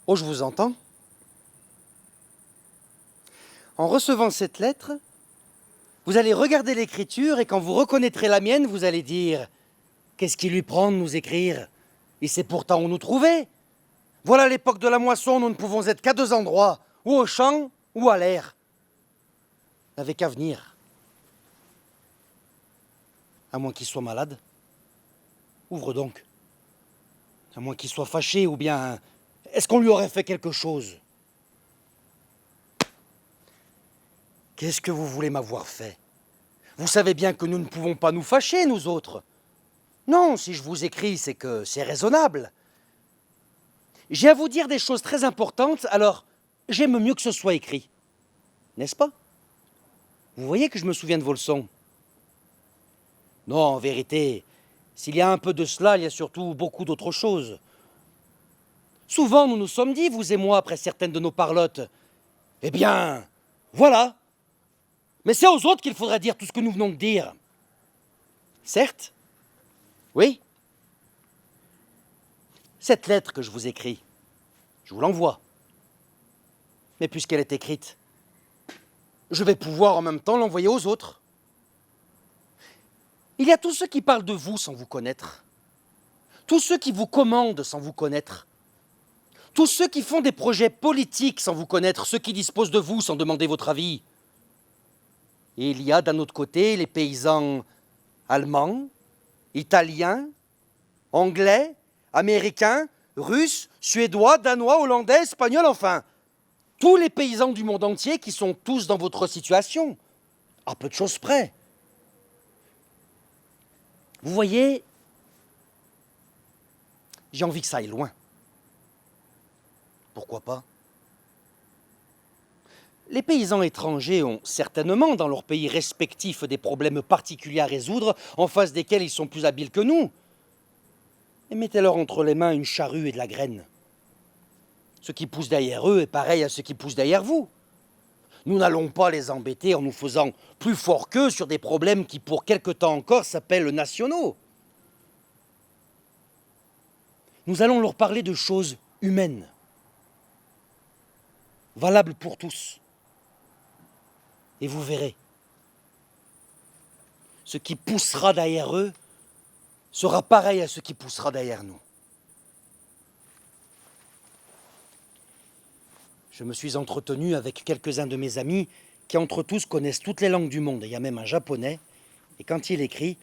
Oh, je vous entends. En recevant cette lettre, vous allez regarder l'écriture et quand vous reconnaîtrez la mienne, vous allez dire « Qu'est-ce qui lui prend de nous écrire? Il sait pourtant où nous trouver. Voilà l'époque de la moisson, nous ne pouvons être qu'à deux endroits, ou au champ ou à l'air. N'avez qu'à venir. À moins qu'il soit malade. Ouvre donc. À moins qu'il soit fâché ou bien... Est-ce qu'on lui aurait fait quelque chose? Qu'est-ce que vous voulez m'avoir fait? Vous savez bien que nous ne pouvons pas nous fâcher, nous autres. Non, si je vous écris, c'est que c'est raisonnable. J'ai à vous dire des choses très importantes, alors j'aime mieux que ce soit écrit. N'est-ce pas? Vous voyez que je me souviens de vos leçons. Non, en vérité, s'il y a un peu de cela, il y a surtout beaucoup d'autres choses. Souvent, nous nous sommes dit, vous et moi, après certaines de nos parlottes, eh bien, voilà. Mais c'est aux autres qu'il faudrait dire tout ce que nous venons de dire. Certes, oui. Cette lettre que je vous écris, je vous l'envoie. Mais puisqu'elle est écrite, je vais pouvoir en même temps l'envoyer aux autres. Il y a tous ceux qui parlent de vous sans vous connaître. Tous ceux qui vous commandent sans vous connaître. Tous ceux qui font des projets politiques sans vous connaître, ceux qui disposent de vous sans demander votre avis. Et il y a d'un autre côté les paysans allemands, italiens, anglais, américains, russes, suédois, danois, hollandais, espagnols, enfin, tous les paysans du monde entier qui sont tous dans votre situation, à peu de choses près. Vous voyez, j'ai envie que ça aille loin. Pourquoi pas? Les paysans étrangers ont certainement dans leur pays respectif des problèmes particuliers à résoudre, en face desquels ils sont plus habiles que nous. Et mettez-leur entre les mains une charrue et de la graine. Ce qui pousse derrière eux est pareil à ce qui pousse derrière vous. Nous n'allons pas les embêter en nous faisant plus forts qu'eux sur des problèmes qui, pour quelque temps encore, s'appellent nationaux. Nous allons leur parler de choses humaines, valables pour tous. Et vous verrez, ce qui poussera derrière eux sera pareil à ce qui poussera derrière nous. Je me suis entretenu avec quelques-uns de mes amis qui, entre tous, connaissent toutes les langues du monde. Il y a même un japonais. Et quand il écrit,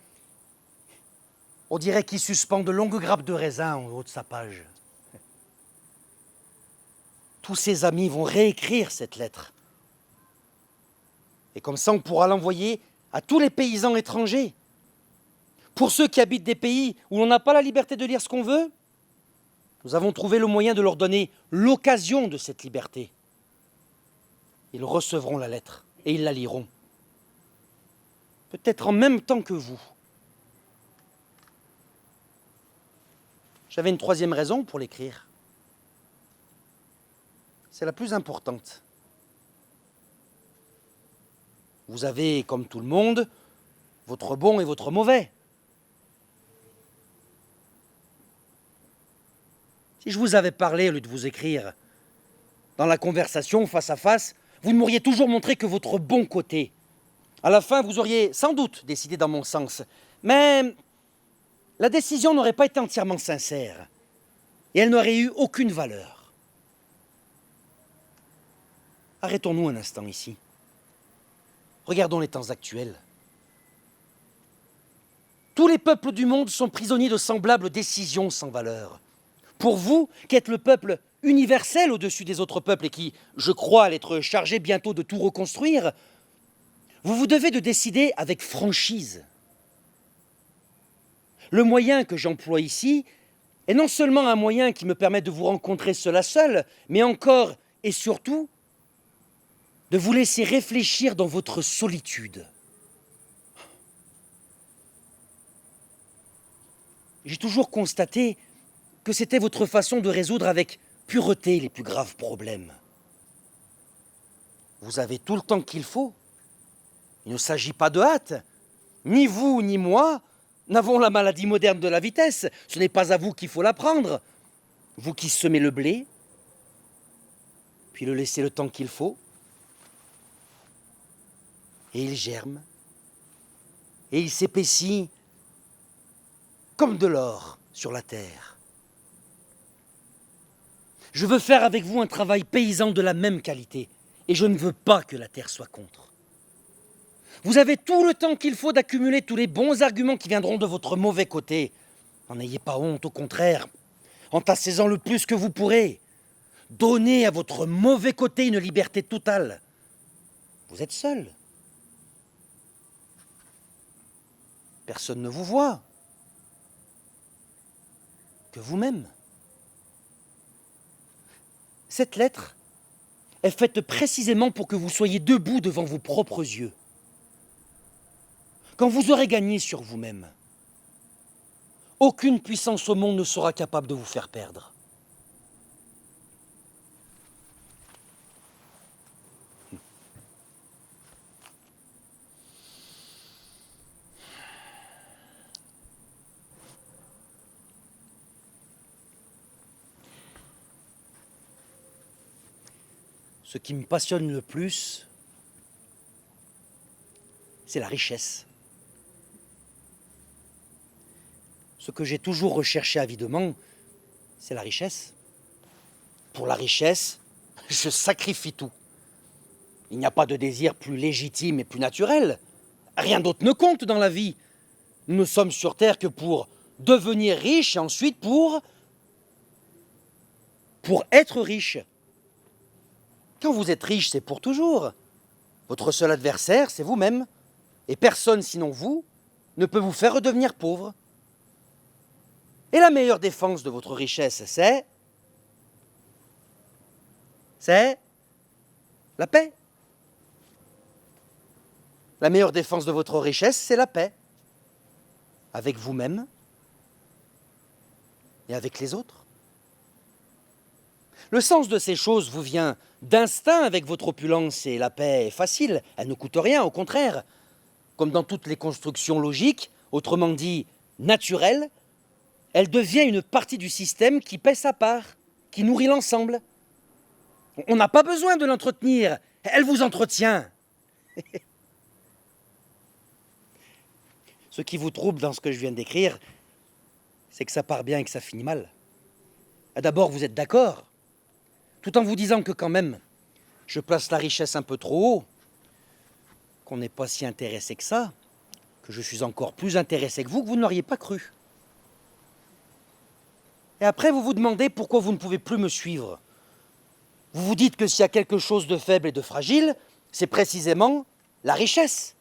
on dirait qu'il suspend de longues grappes de raisin en haut de sa page. Tous ses amis vont réécrire cette lettre. Et comme ça, on pourra l'envoyer à tous les paysans étrangers. Pour ceux qui habitent des pays où on n'a pas la liberté de lire ce qu'on veut, nous avons trouvé le moyen de leur donner l'occasion de cette liberté. Ils recevront la lettre et ils la liront. Peut-être en même temps que vous. J'avais une troisième raison pour l'écrire. C'est la plus importante. Vous avez, comme tout le monde, votre bon et votre mauvais. Si je vous avais parlé au lieu de vous écrire, dans la conversation, face à face, vous ne m'auriez toujours montré que votre bon côté. À la fin, vous auriez sans doute décidé dans mon sens. Mais la décision n'aurait pas été entièrement sincère. Et elle n'aurait eu aucune valeur. Arrêtons-nous un instant ici. Regardons les temps actuels. Tous les peuples du monde sont prisonniers de semblables décisions sans valeur. Pour vous, qui êtes le peuple universel au-dessus des autres peuples et qui, je crois, allez être chargé bientôt de tout reconstruire, vous vous devez de décider avec franchise. Le moyen que j'emploie ici est non seulement un moyen qui me permet de vous rencontrer seul à seul, mais encore et surtout de vous laisser réfléchir dans votre solitude. J'ai toujours constaté que c'était votre façon de résoudre avec pureté les plus graves problèmes. Vous avez tout le temps qu'il faut. Il ne s'agit pas de hâte. Ni vous, ni moi n'avons la maladie moderne de la vitesse. Ce n'est pas à vous qu'il faut l'apprendre. Vous qui semez le blé, puis le laisser le temps qu'il faut, et il germe, et il s'épaissit comme de l'or sur la terre. Je veux faire avec vous un travail paysan de la même qualité, et je ne veux pas que la terre soit contre. Vous avez tout le temps qu'il faut d'accumuler tous les bons arguments qui viendront de votre mauvais côté. N'en ayez pas honte, au contraire, entassez-en le plus que vous pourrez. Donnez à votre mauvais côté une liberté totale. Vous êtes seul. Personne ne vous voit que vous-même. Cette lettre est faite précisément pour que vous soyez debout devant vos propres yeux. Quand vous aurez gagné sur vous-même, aucune puissance au monde ne sera capable de vous faire perdre. Ce qui me passionne le plus, c'est la richesse. Ce que j'ai toujours recherché avidement, c'est la richesse. Pour la richesse, je sacrifie tout. Il n'y a pas de désir plus légitime et plus naturel. Rien d'autre ne compte dans la vie. Nous ne sommes sur Terre que pour devenir riches et ensuite pour être riche. Quand vous êtes riche, c'est pour toujours. Votre seul adversaire, c'est vous-même. Et personne, sinon vous, ne peut vous faire redevenir pauvre. Et la meilleure défense de votre richesse, c'est la paix. La meilleure défense de votre richesse, c'est la paix. Avec vous-même et avec les autres. Le sens de ces choses vous vient d'instinct avec votre opulence et la paix est facile, elle ne coûte rien, au contraire. Comme dans toutes les constructions logiques, autrement dit naturelles, elle devient une partie du système qui paie sa part, qui nourrit l'ensemble. On n'a pas besoin de l'entretenir, elle vous entretient. Ce qui vous trouble dans ce que je viens d'écrire, c'est que ça part bien et que ça finit mal. D'abord, vous êtes d'accord, tout en vous disant que quand même, je place la richesse un peu trop haut, qu'on n'est pas si intéressé que ça, que je suis encore plus intéressé que vous ne l'auriez pas cru. Et après, vous vous demandez pourquoi vous ne pouvez plus me suivre. Vous vous dites que s'il y a quelque chose de faible et de fragile, c'est précisément la richesse.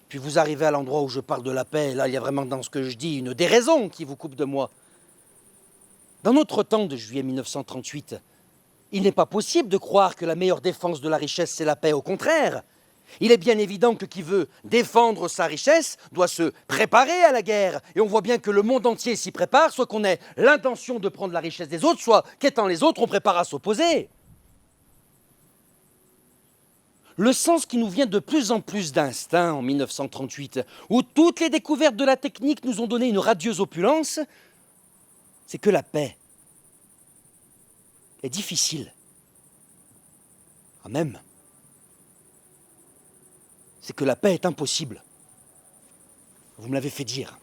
Puis vous arrivez à l'endroit où je parle de la paix, et là, il y a vraiment dans ce que je dis une déraison qui vous coupe de moi. Dans notre temps de juillet 1938, il n'est pas possible de croire que la meilleure défense de la richesse, c'est la paix. Au contraire, il est bien évident que qui veut défendre sa richesse doit se préparer à la guerre. Et on voit bien que le monde entier s'y prépare, soit qu'on ait l'intention de prendre la richesse des autres, soit qu'étant les autres, on prépare à s'opposer. Le sens qui nous vient de plus en plus d'instinct en 1938, où toutes les découvertes de la technique nous ont donné une radieuse opulence, c'est que la paix est difficile. Même. C'est que la paix est impossible. Vous me l'avez fait dire.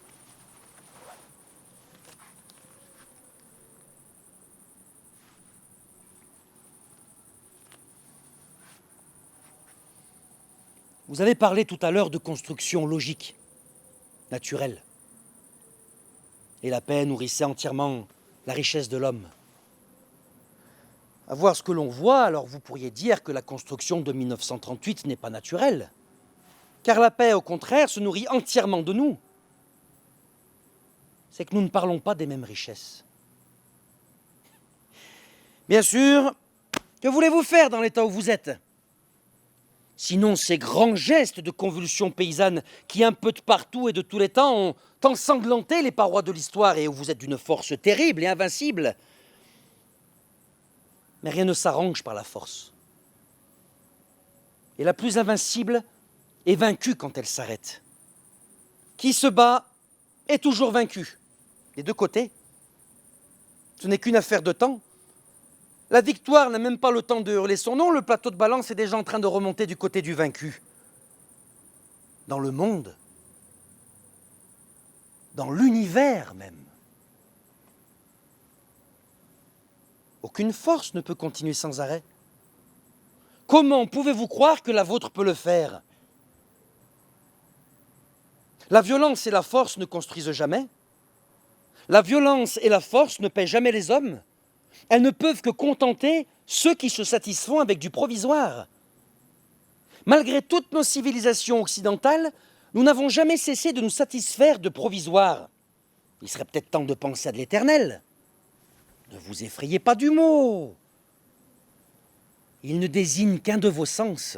Vous avez parlé tout à l'heure de construction logique, naturelle. Et la paix nourrissait entièrement la richesse de l'homme. À voir ce que l'on voit, alors vous pourriez dire que la construction de 1938 n'est pas naturelle. Car la paix, au contraire, se nourrit entièrement de nous. C'est que nous ne parlons pas des mêmes richesses. Bien sûr, que voulez-vous faire dans l'état où vous êtes ? Sinon, ces grands gestes de convulsion paysanne qui, un peu de partout et de tous les temps, ont ensanglanté les parois de l'histoire et où vous êtes d'une force terrible et invincible. Mais rien ne s'arrange par la force. Et la plus invincible est vaincue quand elle s'arrête. Qui se bat est toujours vaincu, des deux côtés. Ce n'est qu'une affaire de temps. La victoire n'a même pas le temps de hurler son nom, le plateau de balance est déjà en train de remonter du côté du vaincu. Dans le monde, dans l'univers même. Aucune force ne peut continuer sans arrêt. Comment pouvez-vous croire que la vôtre peut le faire? La violence et la force ne construisent jamais. La violence et la force ne paient jamais les hommes. Elles ne peuvent que contenter ceux qui se satisfont avec du provisoire. Malgré toutes nos civilisations occidentales, nous n'avons jamais cessé de nous satisfaire de provisoire. Il serait peut-être temps de penser à de l'éternel. Ne vous effrayez pas du mot. Il ne désigne qu'un de vos sens,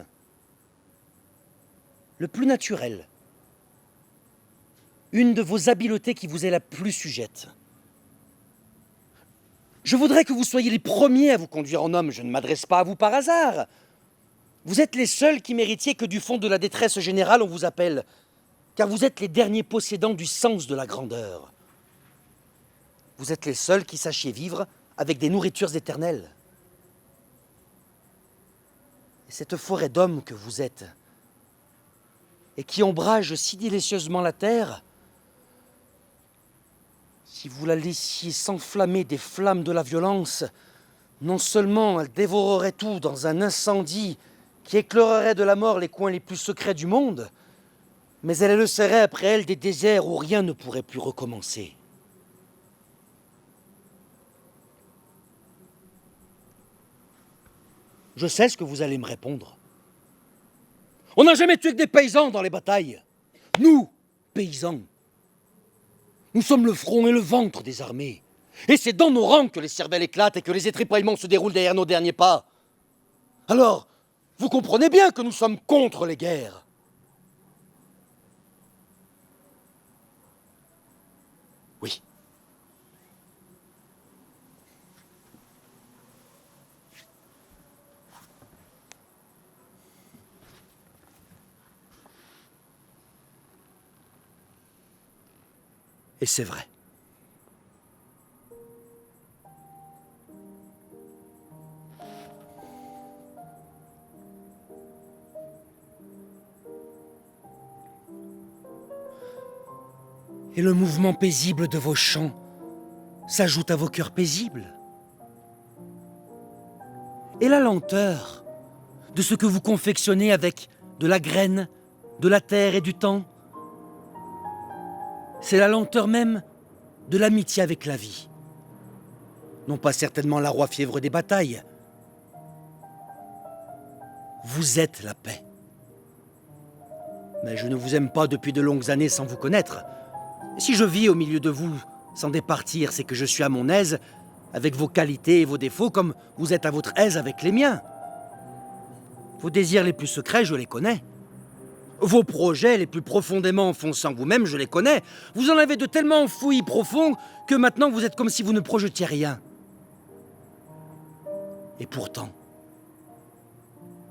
le plus naturel, une de vos habiletés qui vous est la plus sujette. Je voudrais que vous soyez les premiers à vous conduire en homme, je ne m'adresse pas à vous par hasard. Vous êtes les seuls qui méritiez que du fond de la détresse générale on vous appelle, car vous êtes les derniers possédants du sens de la grandeur. Vous êtes les seuls qui sachiez vivre avec des nourritures éternelles. Et cette forêt d'hommes que vous êtes, et qui ombrage si délicieusement la terre, si vous la laissiez s'enflammer des flammes de la violence, non seulement elle dévorerait tout dans un incendie qui éclairerait de la mort les coins les plus secrets du monde, mais elle laisserait après elle des déserts où rien ne pourrait plus recommencer. Je sais ce que vous allez me répondre. On n'a jamais tué que des paysans dans les batailles. Nous, paysans, nous sommes le front et le ventre des armées. Et c'est dans nos rangs que les cervelles éclatent et que les étripaiements se déroulent derrière nos derniers pas. Alors, vous comprenez bien que nous sommes contre les guerres. Oui. Et c'est vrai. Et le mouvement paisible de vos chants s'ajoute à vos cœurs paisibles. Et la lenteur de ce que vous confectionnez avec de la graine, de la terre et du temps, c'est la lenteur même de l'amitié avec la vie. Non pas certainement la roi fièvre des batailles. Vous êtes la paix. Mais je ne vous aime pas depuis de longues années sans vous connaître. Si je vis au milieu de vous sans départir, c'est que je suis à mon aise avec vos qualités et vos défauts comme vous êtes à votre aise avec les miens. Vos désirs les plus secrets, je les connais. Vos projets les plus profondément enfoncés en vous-même, je les connais. Vous en avez de tellement enfouis profonds que maintenant vous êtes comme si vous ne projetiez rien. Et pourtant,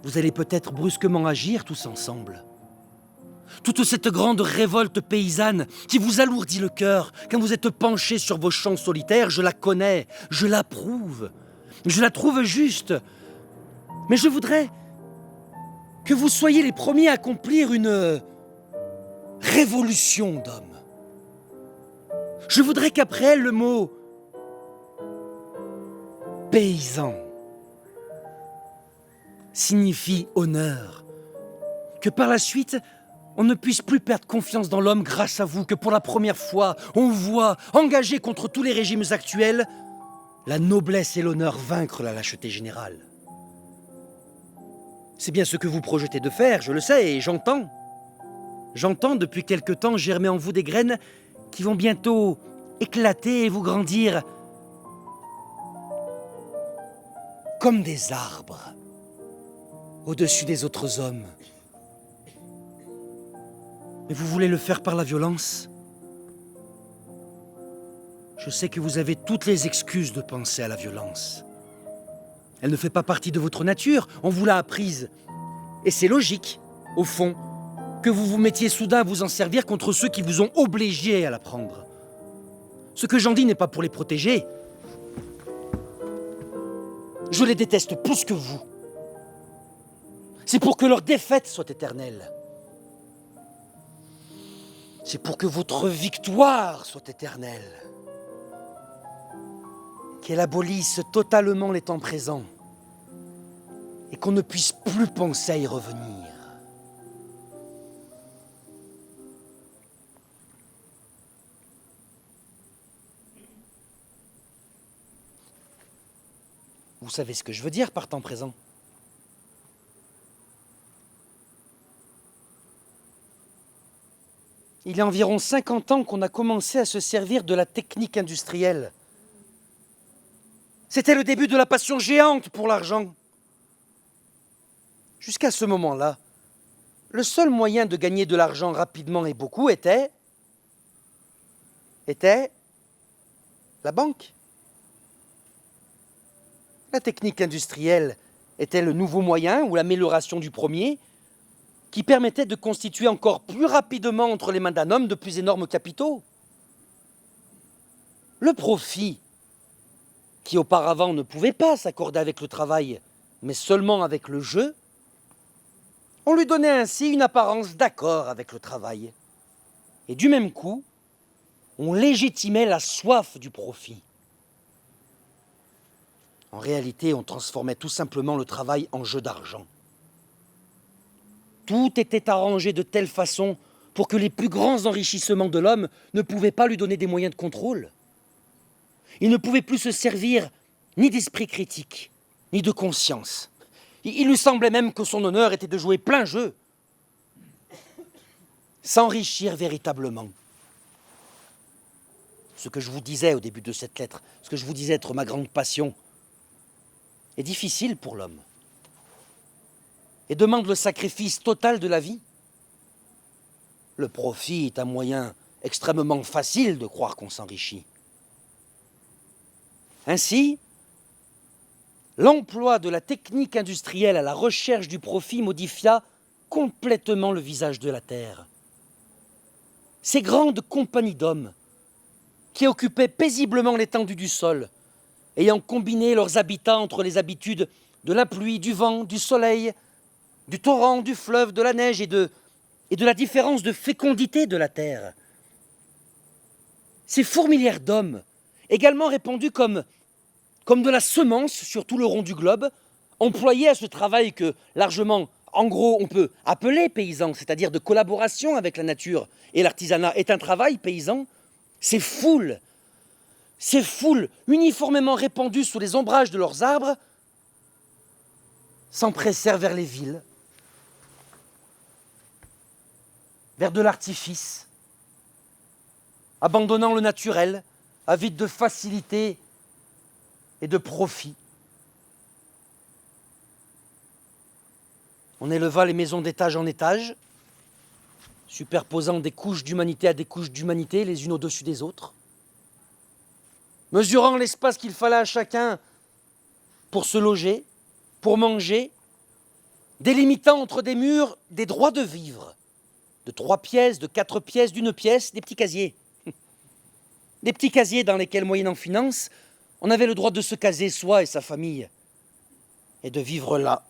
vous allez peut-être brusquement agir tous ensemble. Toute cette grande révolte paysanne qui vous alourdit le cœur quand vous êtes penchés sur vos champs solitaires, je la connais, je l'approuve, je la trouve juste. Mais je voudrais que vous soyez les premiers à accomplir une révolution d'hommes. Je voudrais qu'après elle, le mot paysan signifie honneur, que par la suite, on ne puisse plus perdre confiance dans l'homme grâce à vous, que pour la première fois, on voit, engagé contre tous les régimes actuels, la noblesse et l'honneur vaincre la lâcheté générale. C'est bien ce que vous projetez de faire, je le sais, et j'entends. J'entends depuis quelque temps germer en vous des graines qui vont bientôt éclater et vous grandir comme des arbres au-dessus des autres hommes. Mais vous voulez le faire par la violence? Je sais que vous avez toutes les excuses de penser à la violence. Elle ne fait pas partie de votre nature, on vous l'a apprise. Et c'est logique, au fond, que vous vous mettiez soudain à vous en servir contre ceux qui vous ont obligé à l'apprendre. Ce que j'en dis n'est pas pour les protéger. Je je les déteste plus que vous. C'est pour que leur défaite soit éternelle. C'est pour que votre victoire soit éternelle. Qu'elle abolisse totalement les temps présents et qu'on ne puisse plus penser à y revenir. Vous savez ce que je veux dire par temps présent? Il y a environ 50 ans qu'on a commencé à se servir de la technique industrielle. C'était le début de la passion géante pour l'argent. Jusqu'à ce moment-là, le seul moyen de gagner de l'argent rapidement et beaucoup était la banque. La technique industrielle était le nouveau moyen ou l'amélioration du premier qui permettait de constituer encore plus rapidement entre les mains d'un homme de plus énormes capitaux. Le profit, qui auparavant ne pouvait pas s'accorder avec le travail, mais seulement avec le jeu, on lui donnait ainsi une apparence d'accord avec le travail. Et du même coup, on légitimait la soif du profit. En réalité, on transformait tout simplement le travail en jeu d'argent. Tout était arrangé de telle façon pour que les plus grands enrichissements de l'homme ne pouvaient pas lui donner des moyens de contrôle. Il ne pouvait plus se servir ni d'esprit critique, ni de conscience. Il lui semblait même que son honneur était de jouer plein jeu, s'enrichir véritablement. Ce que je vous disais au début de cette lettre, ce que je vous disais être ma grande passion, est difficile pour l'homme et demande le sacrifice total de la vie. Le profit est un moyen extrêmement facile de croire qu'on s'enrichit. Ainsi, l'emploi de la technique industrielle à la recherche du profit modifia complètement le visage de la terre. Ces grandes compagnies d'hommes qui occupaient paisiblement l'étendue du sol, ayant combiné leurs habitats entre les habitudes de la pluie, du vent, du soleil, du torrent, du fleuve, de la neige et de la différence de fécondité de la terre. Ces fourmilières d'hommes, également répandus comme de la semence sur tout le rond du globe, employés à ce travail que largement, en gros, on peut appeler paysan, c'est-à-dire de collaboration avec la nature, et l'artisanat est un travail paysan, ces foules uniformément répandues sous les ombrages de leurs arbres, s'empressèrent vers les villes, vers de l'artifice, abandonnant le naturel, avide de facilité et de profit. On éleva les maisons d'étage en étage, superposant des couches d'humanité à des couches d'humanité les unes au-dessus des autres, mesurant l'espace qu'il fallait à chacun pour se loger, pour manger, délimitant entre des murs des droits de vivre, de 3 pièces, de 4 pièces, d'1 pièce, des petits casiers. Des petits casiers dans lesquels, moyennant finance, on avait le droit de se caser soi et sa famille, et de vivre là,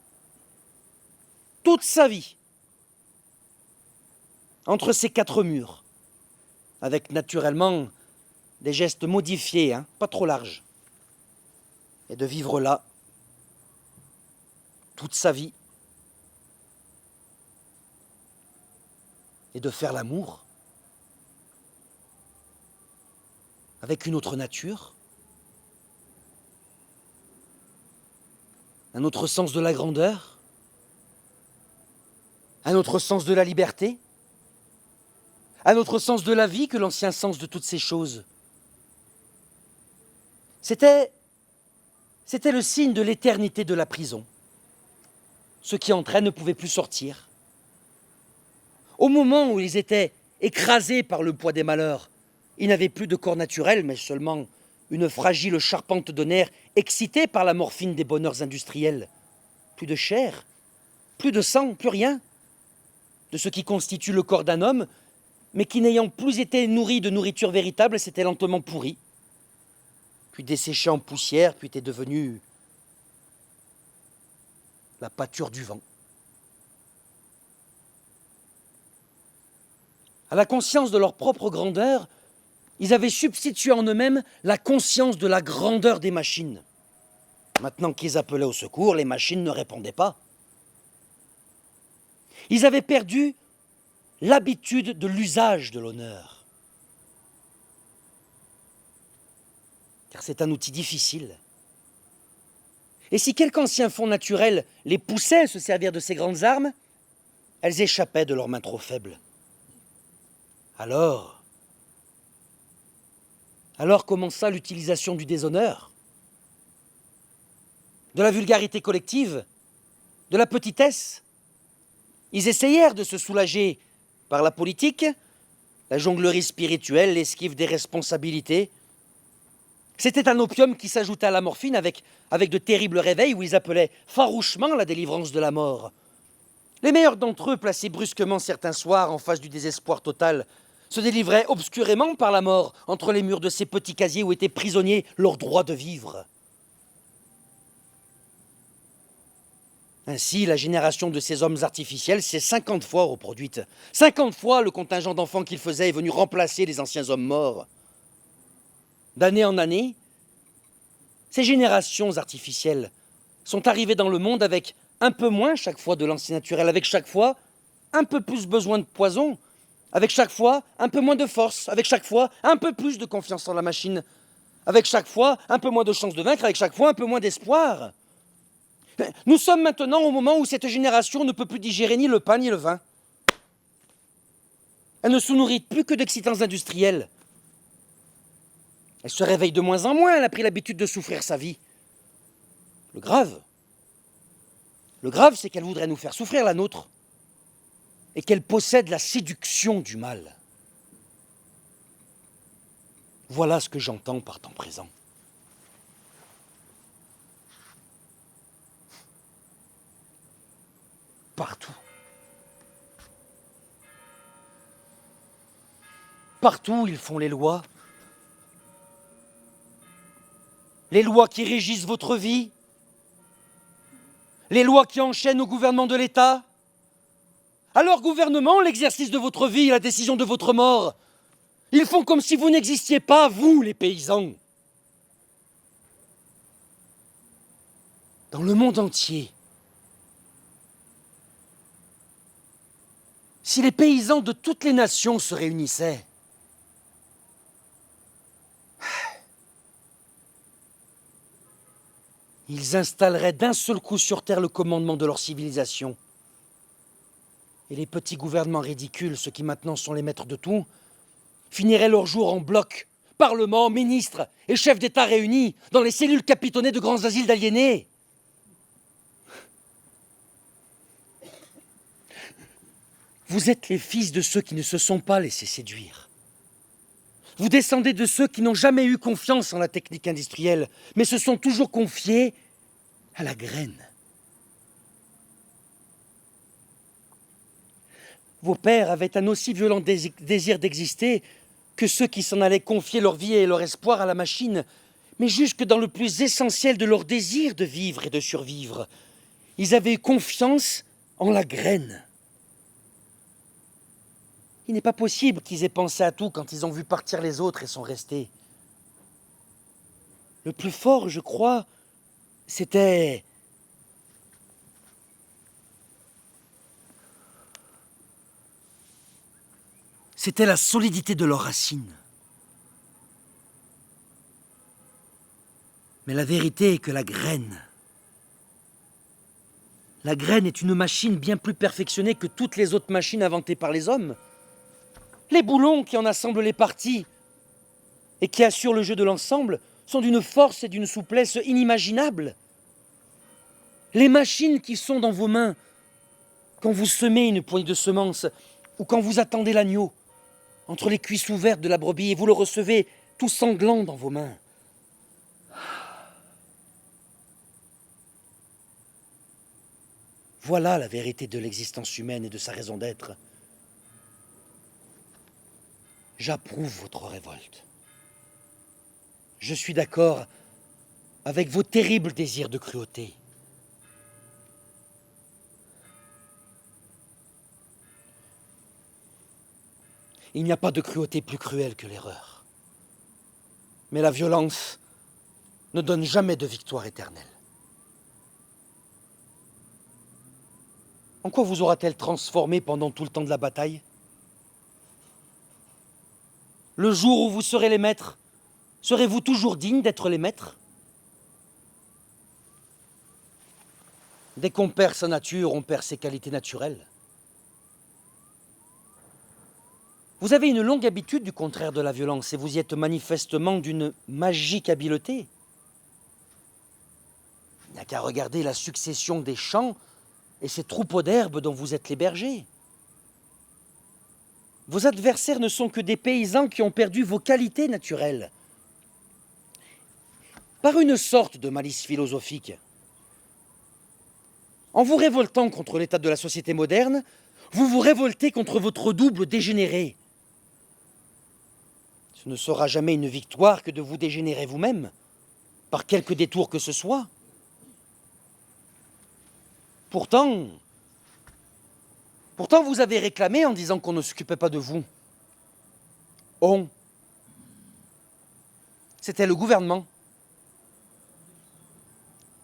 toute sa vie, entre ces 4 murs, avec naturellement des gestes modifiés, pas trop larges, et de vivre là, toute sa vie, et de faire l'amour avec une autre nature, un autre sens de la grandeur, un autre sens de la liberté, un autre sens de la vie que l'ancien sens de toutes ces choses. C'était le signe de l'éternité de la prison. Ceux qui entraient ne pouvaient plus sortir. Au moment où ils étaient écrasés par le poids des malheurs, ils n'avaient plus de corps naturel, mais seulement une fragile charpente de nerfs excitée par la morphine des bonheurs industriels. Plus de chair, plus de sang, plus rien. De ce qui constitue le corps d'un homme, mais qui n'ayant plus été nourri de nourriture véritable, s'était lentement pourri, puis desséché en poussière, puis était devenu la pâture du vent. À la conscience de leur propre grandeur, ils avaient substitué en eux-mêmes la conscience de la grandeur des machines. Maintenant qu'ils appelaient au secours, les machines ne répondaient pas. Ils avaient perdu l'habitude de l'usage de l'honneur. Car c'est un outil difficile. Et si quelque ancien fond naturel les poussait à se servir de ces grandes armes, elles échappaient de leurs mains trop faibles. Alors commença l'utilisation du déshonneur, de la vulgarité collective, de la petitesse. Ils essayèrent de se soulager par la politique, la jonglerie spirituelle, l'esquive des responsabilités. C'était un opium qui s'ajoutait à la morphine avec de terribles réveils où ils appelaient farouchement la délivrance de la mort. Les meilleurs d'entre eux, placés brusquement certains soirs en face du désespoir total, se délivraient obscurément par la mort entre les murs de ces petits casiers où étaient prisonniers leur droit de vivre. Ainsi, la génération de ces hommes artificiels s'est 50 fois reproduite. 50 fois, le contingent d'enfants qu'ils faisaient est venu remplacer les anciens hommes morts. D'année en année, ces générations artificielles sont arrivées dans le monde avec un peu moins chaque fois de l'ancien naturel, avec chaque fois un peu plus besoin de poison, avec chaque fois un peu moins de force, avec chaque fois un peu plus de confiance en la machine, avec chaque fois un peu moins de chances de vaincre, avec chaque fois un peu moins d'espoir. Nous sommes maintenant au moment où cette génération ne peut plus digérer ni le pain ni le vin. Elle ne se nourrit plus que d'excitants industriels. Elle se réveille de moins en moins, elle a pris l'habitude de souffrir sa vie. Le grave, c'est qu'elle voudrait nous faire souffrir la nôtre et qu'elle possède la séduction du mal. Voilà ce que j'entends par temps présent. Partout. Partout, ils font les lois. Les lois qui régissent votre vie. Les lois qui enchaînent au gouvernement de l'État. À leur gouvernement, l'exercice de votre vie et la décision de votre mort. Ils font comme si vous n'existiez pas, vous, les paysans. Dans le monde entier, si les paysans de toutes les nations se réunissaient, ils installeraient d'un seul coup sur terre le commandement de leur civilisation. Et les petits gouvernements ridicules, ceux qui maintenant sont les maîtres de tout, finiraient leur jour en bloc, parlement, ministres et chefs d'État réunis dans les cellules capitonnées de grands asiles d'aliénés. Vous êtes les fils de ceux qui ne se sont pas laissés séduire. Vous descendez de ceux qui n'ont jamais eu confiance en la technique industrielle, mais se sont toujours confiés à la graine. Vos pères avaient un aussi violent désir d'exister que ceux qui s'en allaient confier leur vie et leur espoir à la machine, mais jusque dans le plus essentiel de leur désir de vivre et de survivre, ils avaient eu confiance en la graine. Il n'est pas possible qu'ils aient pensé à tout quand ils ont vu partir les autres et sont restés. Le plus fort, je crois, c'était la solidité de leurs racines. Mais la vérité est que la graine est une machine bien plus perfectionnée que toutes les autres machines inventées par les hommes. Les boulons qui en assemblent les parties et qui assurent le jeu de l'ensemble sont d'une force et d'une souplesse inimaginables. Les machines qui sont dans vos mains, quand vous semez une poignée de semences ou quand vous attendez l'agneau entre les cuisses ouvertes de la brebis et vous le recevez tout sanglant dans vos mains. Voilà la vérité de l'existence humaine et de sa raison d'être. J'approuve votre révolte. Je suis d'accord avec vos terribles désirs de cruauté. Il n'y a pas de cruauté plus cruelle que l'erreur. Mais la violence ne donne jamais de victoire éternelle. En quoi vous aura-t-elle transformé pendant tout le temps de la bataille? Le jour où vous serez les maîtres, serez-vous toujours dignes d'être les maîtres? Dès qu'on perd sa nature, on perd ses qualités naturelles. Vous avez une longue habitude du contraire de la violence et vous y êtes manifestement d'une magique habileté. Il n'y a qu'à regarder la succession des champs et ces troupeaux d'herbes dont vous êtes les bergers. Vos adversaires ne sont que des paysans qui ont perdu vos qualités naturelles. Par une sorte de malice philosophique, en vous révoltant contre l'état de la société moderne, vous vous révoltez contre votre double dégénéré. Ce ne sera jamais une victoire que de vous dégénérer vous-même, par quelque détour que ce soit. Pourtant, vous avez réclamé en disant qu'on ne s'occupait pas de vous. On. C'était le gouvernement.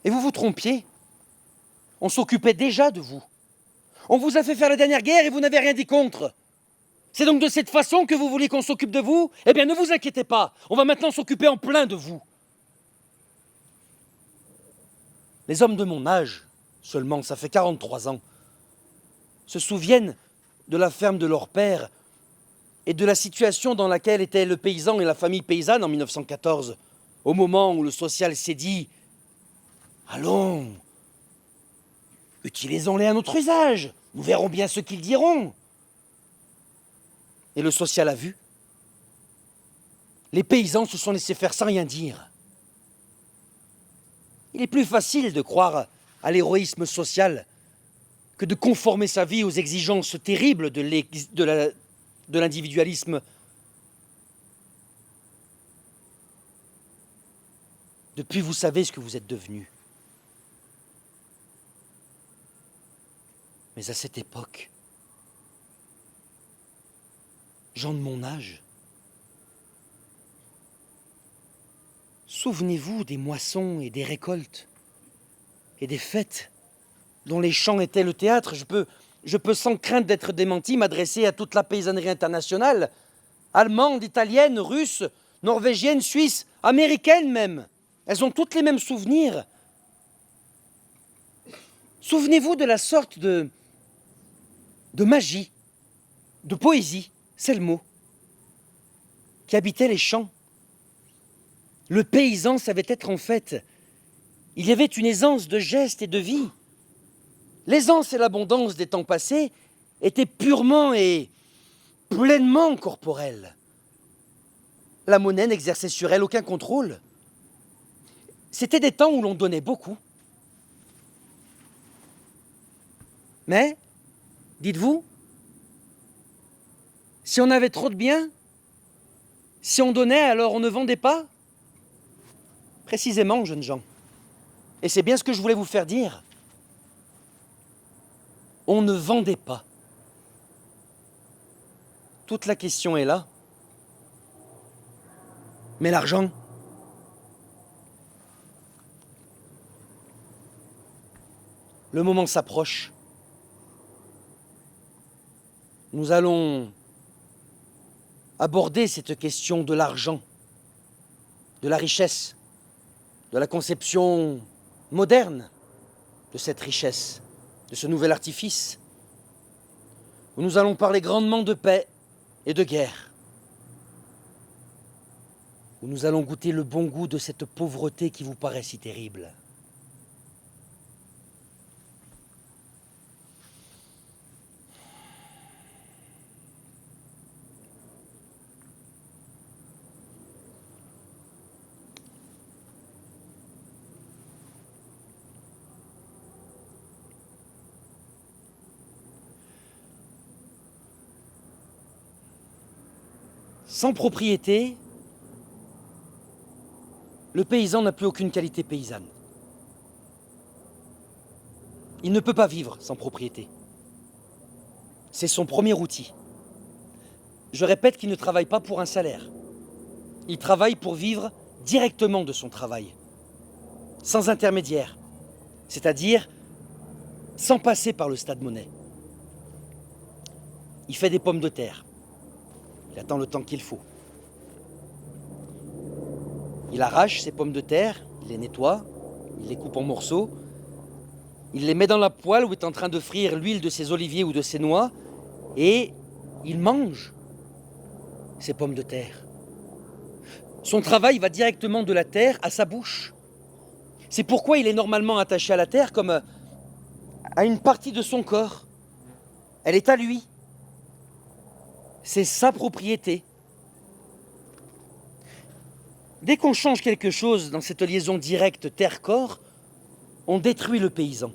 Et vous vous trompiez. On s'occupait déjà de vous. On vous a fait faire la dernière guerre et vous n'avez rien dit contre. C'est donc de cette façon que vous vouliez qu'on s'occupe de vous? Eh bien, ne vous inquiétez pas, on va maintenant s'occuper en plein de vous. Les hommes de mon âge, seulement, ça fait 43 ans, se souviennent de la ferme de leur père et de la situation dans laquelle étaient le paysan et la famille paysanne en 1914, au moment où le social s'est dit « Allons, utilisons-les à notre usage, nous verrons bien ce qu'ils diront. » Et le social a vu. Les paysans se sont laissés faire sans rien dire. Il est plus facile de croire à l'héroïsme social que de conformer sa vie aux exigences terribles de l'individualisme. Depuis, vous savez ce que vous êtes devenus. Mais à cette époque, gens de mon âge, souvenez-vous des moissons et des récoltes et des fêtes dont les champs étaient le théâtre. Je peux sans crainte d'être démenti m'adresser à toute la paysannerie internationale, allemande, italienne, russe, norvégienne, suisse, américaine même. Elles ont toutes les mêmes souvenirs. Souvenez-vous de la sorte de magie, de poésie, c'est le mot, qui habitait les champs. Le paysan savait être en fait. Il y avait une aisance de gestes et de vie. L'aisance et l'abondance des temps passés étaient purement et pleinement corporelles. La monnaie n'exerçait sur elle aucun contrôle. C'était des temps où l'on donnait beaucoup. Mais, dites-vous, si on avait trop de biens, si on donnait, alors on ne vendait pas? Précisément, jeunes gens. Et c'est bien ce que je voulais vous faire dire. On ne vendait pas. Toute la question est là. Mais l'argent? Le moment s'approche. Nous allons aborder cette question de l'argent, de la richesse, de la conception moderne de cette richesse, de ce nouvel artifice, où nous allons parler grandement de paix et de guerre, où nous allons goûter le bon goût de cette pauvreté qui vous paraît si terrible. Sans propriété, le paysan n'a plus aucune qualité paysanne. Il ne peut pas vivre sans propriété. C'est son premier outil. Je répète qu'il ne travaille pas pour un salaire. Il travaille pour vivre directement de son travail, sans intermédiaire, c'est-à-dire sans passer par le Stade Monnaie. Il fait des pommes de terre. Il attend le temps qu'il faut. Il arrache ses pommes de terre, il les nettoie, il les coupe en morceaux, il les met dans la poêle où est en train de frire l'huile de ses oliviers ou de ses noix, et il mange ses pommes de terre. Son travail va directement de la terre à sa bouche. C'est pourquoi il est normalement attaché à la terre comme à une partie de son corps. Elle est à lui. C'est sa propriété. Dès qu'on change quelque chose dans cette liaison directe terre-corps, on détruit le paysan.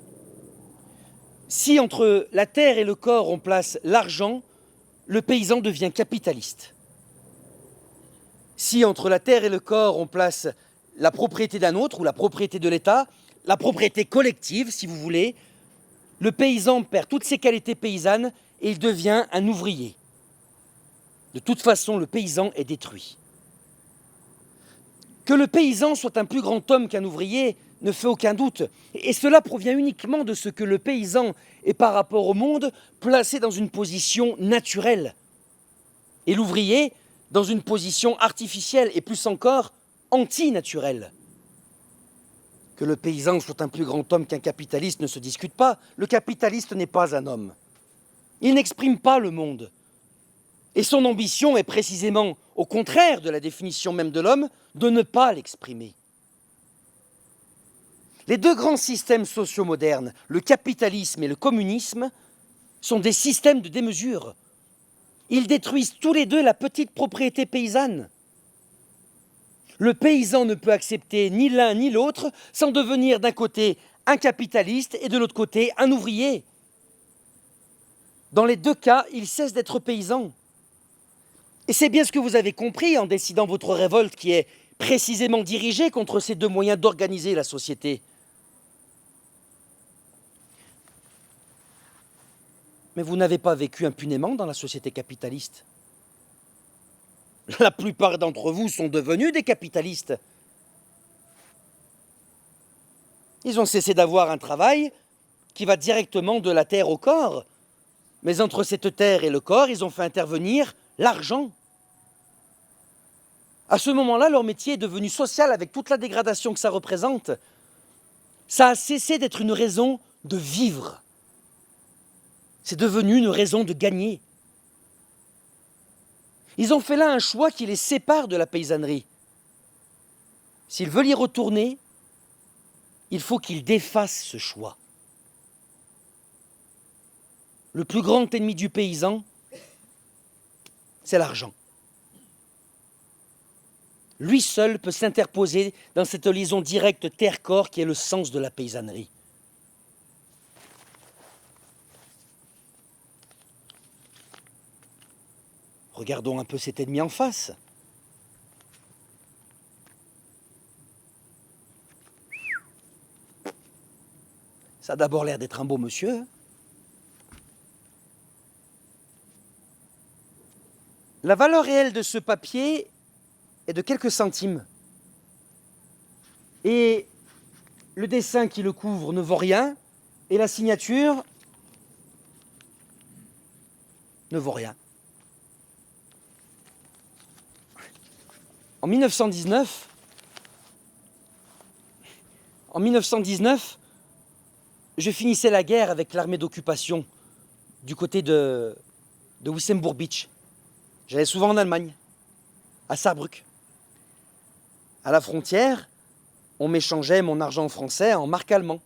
Si entre la terre et le corps on place l'argent, le paysan devient capitaliste. Si entre la terre et le corps on place la propriété d'un autre ou la propriété de l'État, la propriété collective si vous voulez, le paysan perd toutes ses qualités paysannes et il devient un ouvrier. De toute façon, le paysan est détruit. Que le paysan soit un plus grand homme qu'un ouvrier ne fait aucun doute. Et cela provient uniquement de ce que le paysan est par rapport au monde placé dans une position naturelle. Et l'ouvrier dans une position artificielle et plus encore antinaturelle. Que le paysan soit un plus grand homme qu'un capitaliste ne se discute pas. Le capitaliste n'est pas un homme. Il n'exprime pas le monde. Et son ambition est précisément, au contraire de la définition même de l'homme, de ne pas l'exprimer. Les deux grands systèmes sociaux modernes, le capitalisme et le communisme, sont des systèmes de démesure. Ils détruisent tous les deux la petite propriété paysanne. Le paysan ne peut accepter ni l'un ni l'autre sans devenir d'un côté un capitaliste et de l'autre côté un ouvrier. Dans les deux cas, il cesse d'être paysan. Et c'est bien ce que vous avez compris en décidant votre révolte qui est précisément dirigée contre ces deux moyens d'organiser la société. Mais vous n'avez pas vécu impunément dans la société capitaliste. La plupart d'entre vous sont devenus des capitalistes. Ils ont cessé d'avoir un travail qui va directement de la terre au corps. Mais entre cette terre et le corps, ils ont fait intervenir l'argent. À ce moment-là, leur métier est devenu social avec toute la dégradation que ça représente. Ça a cessé d'être une raison de vivre. C'est devenu une raison de gagner. Ils ont fait là un choix qui les sépare de la paysannerie. S'ils veulent y retourner, il faut qu'ils défassent ce choix. Le plus grand ennemi du paysan, c'est l'argent. Lui seul peut s'interposer dans cette liaison directe terre-corps qui est le sens de la paysannerie. Regardons un peu cet ennemi en face. Ça a d'abord l'air d'être un beau monsieur. La valeur réelle de ce papier est de quelques centimes. Et le dessin qui le couvre ne vaut rien, et la signature ne vaut rien. En 1919, je finissais la guerre avec l'armée d'occupation du côté de Wissembourg Beach. J'allais souvent en Allemagne, à Saarbrück. À la frontière, on m'échangeait mon argent français en marques allemands.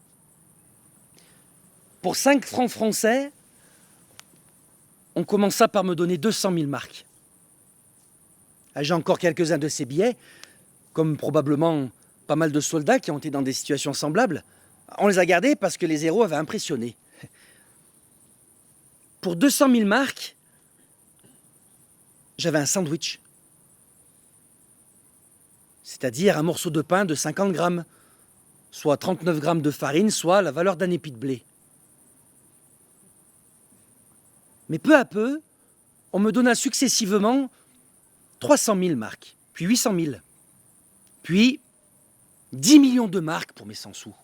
Pour 5 francs français, on commença par me donner 200 000 marks. J'ai encore quelques-uns de ces billets, comme probablement pas mal de soldats qui ont été dans des situations semblables. On les a gardés parce que les héros avaient impressionné. Pour 200 000 marks, j'avais un sandwich. C'est-à-dire un morceau de pain de 50 grammes, soit 39 grammes de farine, soit la valeur d'un épi de blé. Mais peu à peu, on me donna successivement 300 000 marks, puis 800 000, puis 10 millions de marks pour mes 100 sous.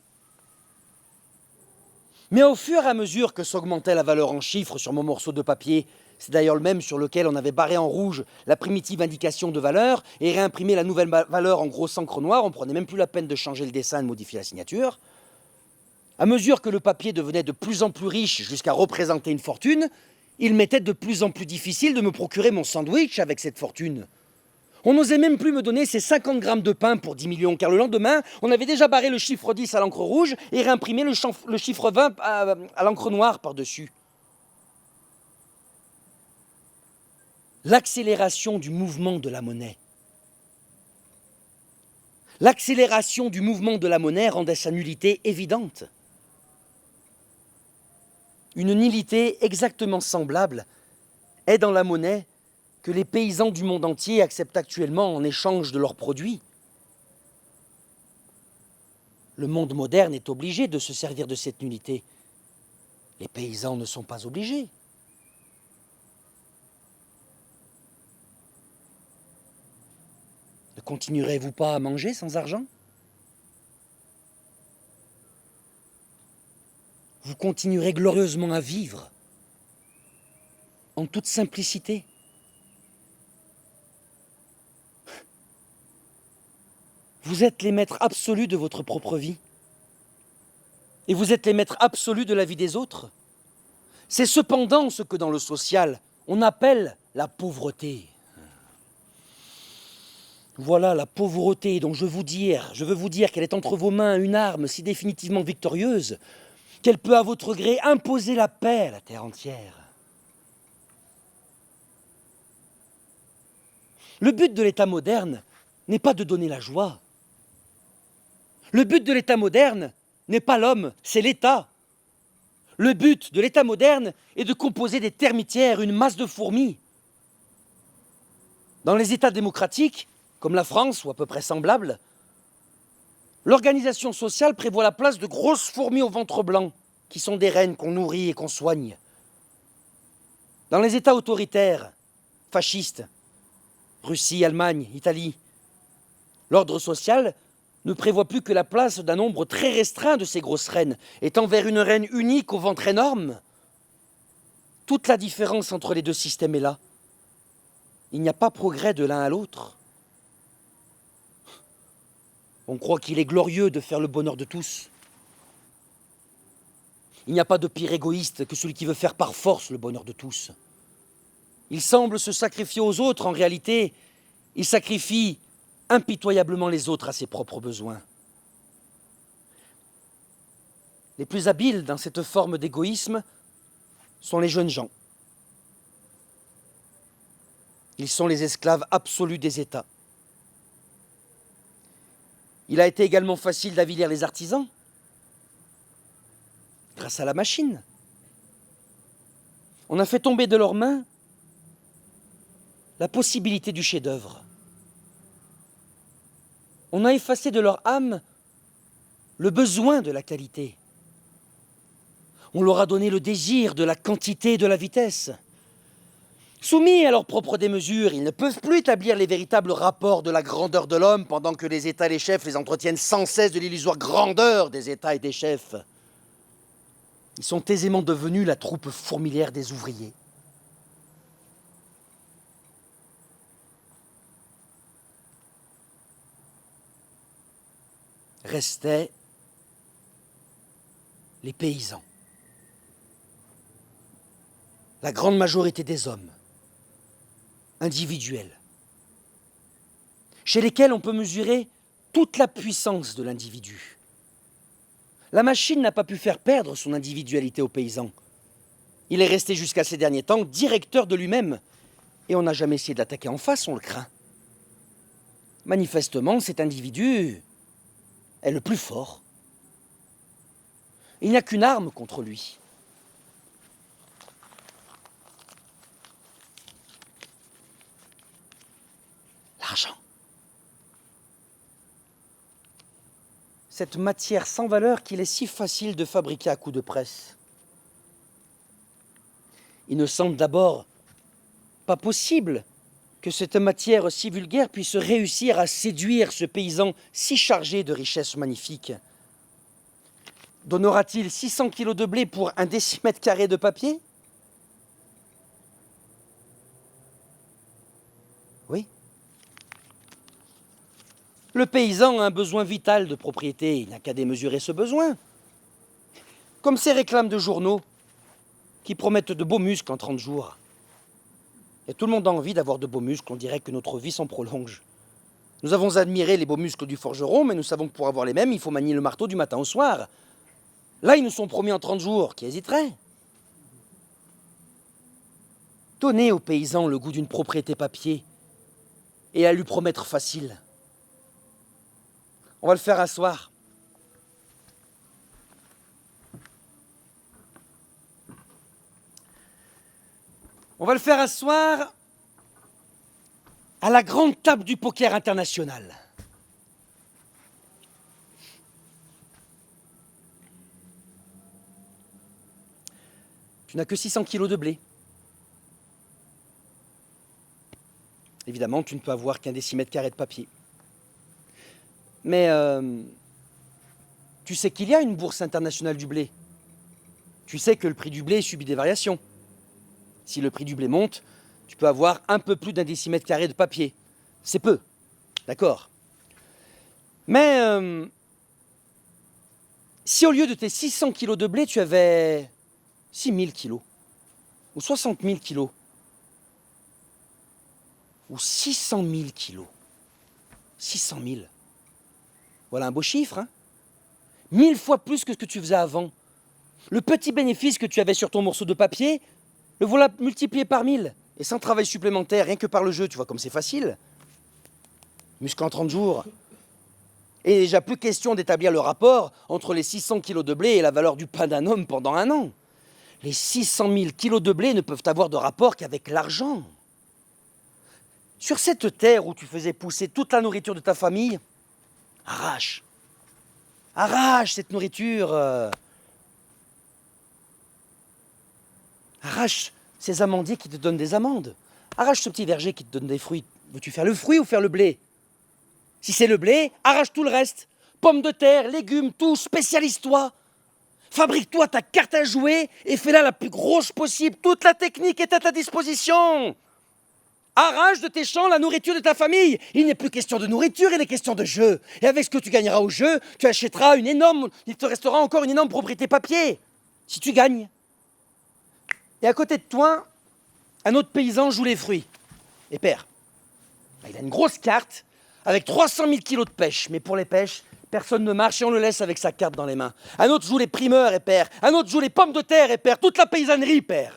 Mais au fur et à mesure que s'augmentait la valeur en chiffres sur mon morceau de papier, c'est d'ailleurs le même sur lequel on avait barré en rouge la primitive indication de valeur et réimprimé la nouvelle valeur en grosse encre noire, on ne prenait même plus la peine de changer le dessin et de modifier la signature. À mesure que le papier devenait de plus en plus riche jusqu'à représenter une fortune, il m'était de plus en plus difficile de me procurer mon sandwich avec cette fortune. On n'osait même plus me donner ces 50 grammes de pain pour 10 millions, car le lendemain, on avait déjà barré le chiffre 10 à l'encre rouge et réimprimé le chiffre 20 à l'encre noire par-dessus. L'accélération du mouvement de la monnaie. L'accélération du mouvement de la monnaie rendait sa nullité évidente. Une nullité exactement semblable est dans la monnaie que les paysans du monde entier acceptent actuellement en échange de leurs produits. Le monde moderne est obligé de se servir de cette nullité. Les paysans ne sont pas obligés. Ne continuerez-vous pas à manger sans argent ? Vous continuerez glorieusement à vivre en toute simplicité. Vous êtes les maîtres absolus de votre propre vie. Et vous êtes les maîtres absolus de la vie des autres. C'est cependant ce que dans le social, on appelle la pauvreté. Voilà la pauvreté dont je veux vous dire qu'elle est entre vos mains une arme si définitivement victorieuse qu'elle peut à votre gré imposer la paix à la terre entière. Le but de l'État moderne n'est pas de donner la joie. Le but de l'État moderne n'est pas l'homme, c'est l'État. Le but de l'État moderne est de composer des termitières, une masse de fourmis. Dans les États démocratiques, comme la France ou à peu près semblables, l'organisation sociale prévoit la place de grosses fourmis au ventre blanc, qui sont des reines qu'on nourrit et qu'on soigne. Dans les États autoritaires, fascistes, Russie, Allemagne, Italie, l'ordre social ne prévoit plus que la place d'un nombre très restreint de ces grosses reines, étant vers une reine unique au ventre énorme. Toute la différence entre les deux systèmes est là. Il n'y a pas progrès de l'un à l'autre. On croit qu'il est glorieux de faire le bonheur de tous. Il n'y a pas de pire égoïste que celui qui veut faire par force le bonheur de tous. Il semble se sacrifier aux autres, en réalité, il sacrifie impitoyablement les autres à ses propres besoins. Les plus habiles dans cette forme d'égoïsme sont les jeunes gens. Ils sont les esclaves absolus des États. Il a été également facile d'avilir les artisans grâce à la machine. On a fait tomber de leurs mains la possibilité du chef-d'œuvre. On a effacé de leur âme le besoin de la qualité. On leur a donné le désir de la quantité et de la vitesse. Soumis à leur propre démesure, ils ne peuvent plus établir les véritables rapports de la grandeur de l'homme pendant que les États et les chefs les entretiennent sans cesse de l'illusoire grandeur des États et des chefs. Ils sont aisément devenus la troupe fourmilière des ouvriers. Restaient les paysans. La grande majorité des hommes, individuels, chez lesquels on peut mesurer toute la puissance de l'individu. La machine n'a pas pu faire perdre son individualité aux paysans. Il est resté jusqu'à ces derniers temps directeur de lui-même, et on n'a jamais essayé d'attaquer en face, on le craint. Manifestement, cet individu est le plus fort. Il n'y a qu'une arme contre lui. L'argent. Cette matière sans valeur qu'il est si facile de fabriquer à coups de presse. Il ne semble d'abord Pas possible que cette matière si vulgaire puisse réussir à séduire ce paysan si chargé de richesses magnifiques. Donnera-t-il 600 kilos de blé pour un décimètre carré de papier? Oui. Le paysan a un besoin vital de propriété, il n'a qu'à démesurer ce besoin. Comme ces réclames de journaux qui promettent de beaux muscles en 30 jours. Et tout le monde a envie d'avoir de beaux muscles, on dirait que notre vie s'en prolonge. Nous avons admiré les beaux muscles du forgeron, mais nous savons que pour avoir les mêmes, il faut manier le marteau du matin au soir. Là, ils nous sont promis en 30 jours, qui hésiterait? Donnez aux paysans le goût d'une propriété papier et à lui promettre facile. On va le faire asseoir. On va le faire asseoir à la grande table du poker international. Tu n'as que 600 kilos de blé. Évidemment, tu ne peux avoir qu'un décimètre carré de papier. Mais tu sais qu'il y a une bourse internationale du blé. Tu sais que le prix du blé subit des variations. Si le prix du blé monte, tu peux avoir un peu plus d'un décimètre carré de papier. C'est peu, d'accord. Mais si au lieu de tes 600 kilos de blé, tu avais 6000 kilos, ou 60 000 kilos, ou 600 000 kilos, 600 000, voilà un beau chiffre, hein? 1000 fois plus que ce que tu faisais avant. Le petit bénéfice que tu avais sur ton morceau de papier, le voilà multiplié par 1000. Et sans travail supplémentaire, rien que par le jeu, tu vois comme c'est facile. Muscle en 30 jours. Et déjà plus question d'établir le rapport entre les 600 kilos de blé et la valeur du pain d'un homme pendant un an. Les 600 000 kilos de blé ne peuvent avoir de rapport qu'avec l'argent. Sur cette terre où tu faisais pousser toute la nourriture de ta famille, arrache. Arrache cette nourriture. Arrache ces amandiers qui te donnent des amandes. Arrache ce petit verger qui te donne des fruits. Veux-tu faire le fruit ou faire le blé? Si c'est le blé, arrache tout le reste. Pommes de terre, légumes, tout, spécialise-toi. Fabrique-toi ta carte à jouer et fais-la la plus grosse possible. Toute la technique est à ta disposition. Arrache de tes champs la nourriture de ta famille. Il n'est plus question de nourriture, il est question de jeu. Et avec ce que tu gagneras au jeu, tu achèteras il te restera encore une énorme propriété papier. Si tu gagnes. Et à côté de toi, un autre paysan joue les fruits et perd. Il a une grosse carte avec 300 000 kilos de pêche. Mais pour les pêches, personne ne marche et on le laisse avec sa carte dans les mains. Un autre joue les primeurs et perd. Un autre joue les pommes de terre et perd. Toute la paysannerie perd.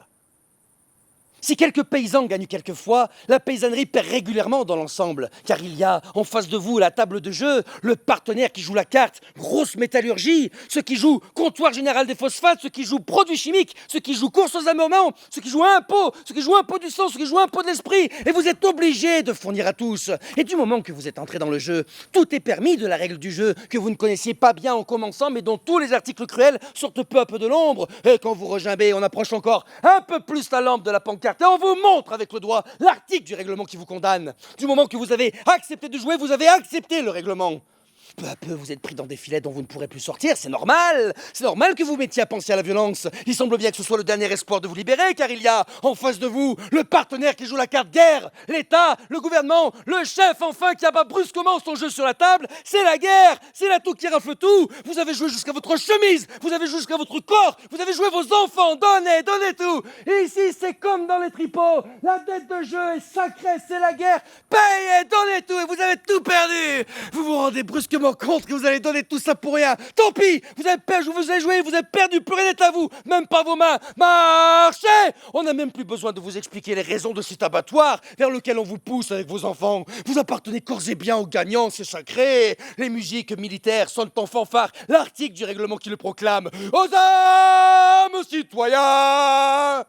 Si quelques paysans gagnent quelquefois, la paysannerie perd régulièrement dans l'ensemble, car il y a en face de vous, à la table de jeu, le partenaire qui joue la carte, grosse métallurgie, ceux qui jouent comptoir général des phosphates, ceux qui jouent produits chimiques, ceux qui jouent course aux amendements, ceux qui jouent impôt, ceux qui jouent impôt du sang, ceux qui jouent impôt de l'esprit, et vous êtes obligés de fournir à tous. Et du moment que vous êtes entré dans le jeu, tout est permis de la règle du jeu, que vous ne connaissiez pas bien en commençant, mais dont tous les articles cruels sortent peu à peu de l'ombre, et quand vous regimbez, on approche encore un peu plus la lampe de la pancarte. Et on vous montre avec le doigt l'article du règlement qui vous condamne. Du moment que vous avez accepté de jouer, vous avez accepté le règlement. Peu à peu, vous êtes pris dans des filets dont vous ne pourrez plus sortir, c'est normal. C'est normal que vous mettiez à penser à la violence. Il semble bien que ce soit le dernier espoir de vous libérer, car il y a en face de vous le partenaire qui joue la carte guerre, l'État, le gouvernement, le chef enfin qui abat brusquement son jeu sur la table. C'est la guerre, c'est l'atout qui rafle tout. Vous avez joué jusqu'à votre chemise, vous avez joué jusqu'à votre corps, vous avez joué vos enfants, donnez, donnez tout. Et ici, c'est comme dans les tripots, la dette de jeu est sacrée, c'est la guerre. Payez, donnez tout et vous avez tout perdu. Vous vous rendez brusquement compte que vous allez donner tout ça pour rien. Tant pis, vous avez perdu, vous avez joué, vous avez perdu, plus rien n'est à vous, même pas vos mains. Marchez! On n'a même plus besoin de vous expliquer les raisons de cet abattoir vers lequel on vous pousse avec vos enfants. Vous appartenez corps et bien aux gagnants, c'est sacré. Les musiques militaires sonnent en fanfare l'article du règlement qui le proclame. Aux armes, citoyens!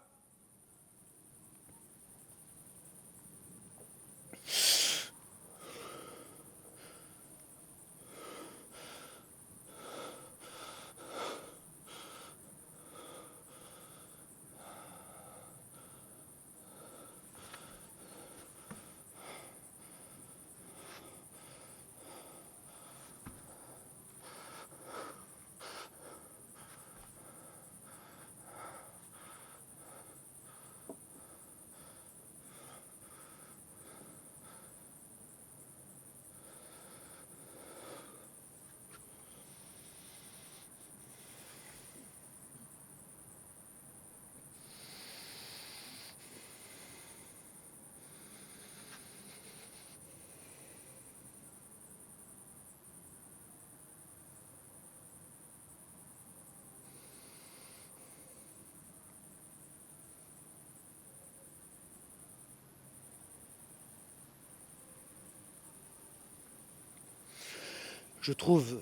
Je trouve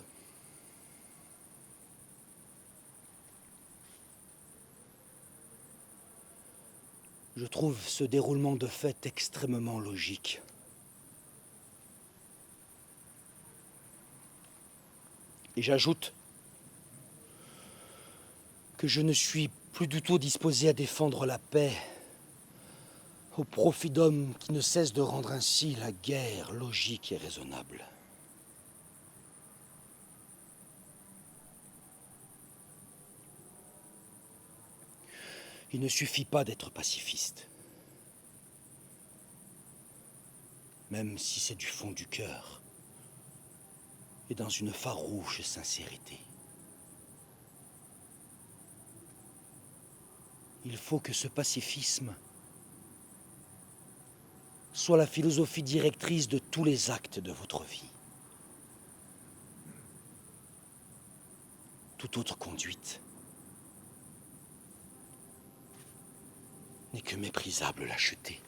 ce déroulement de fait extrêmement logique. Et j'ajoute que je ne suis plus du tout disposé à défendre la paix au profit d'hommes qui ne cessent de rendre ainsi la guerre logique et raisonnable. Il ne suffit pas d'être pacifiste, même si c'est du fond du cœur et dans une farouche sincérité. Il faut que ce pacifisme soit la philosophie directrice de tous les actes de votre vie. Toute autre conduite n'est que méprisable lâcheté.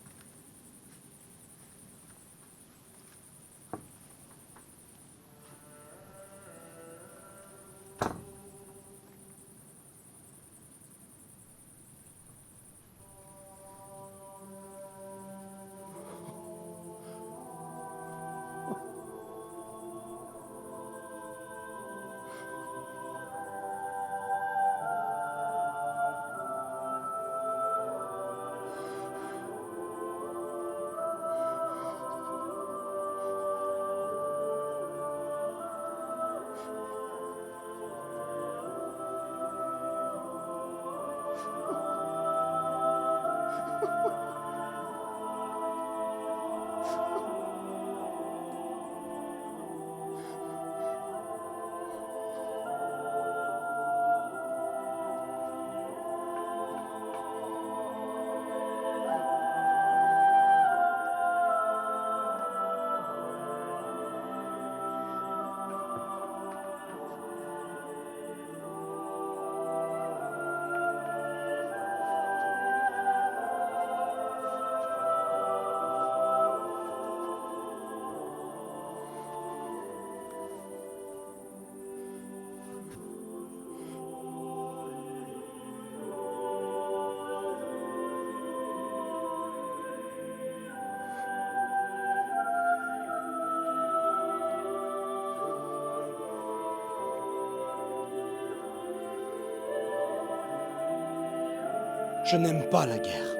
Je n'aime pas la guerre.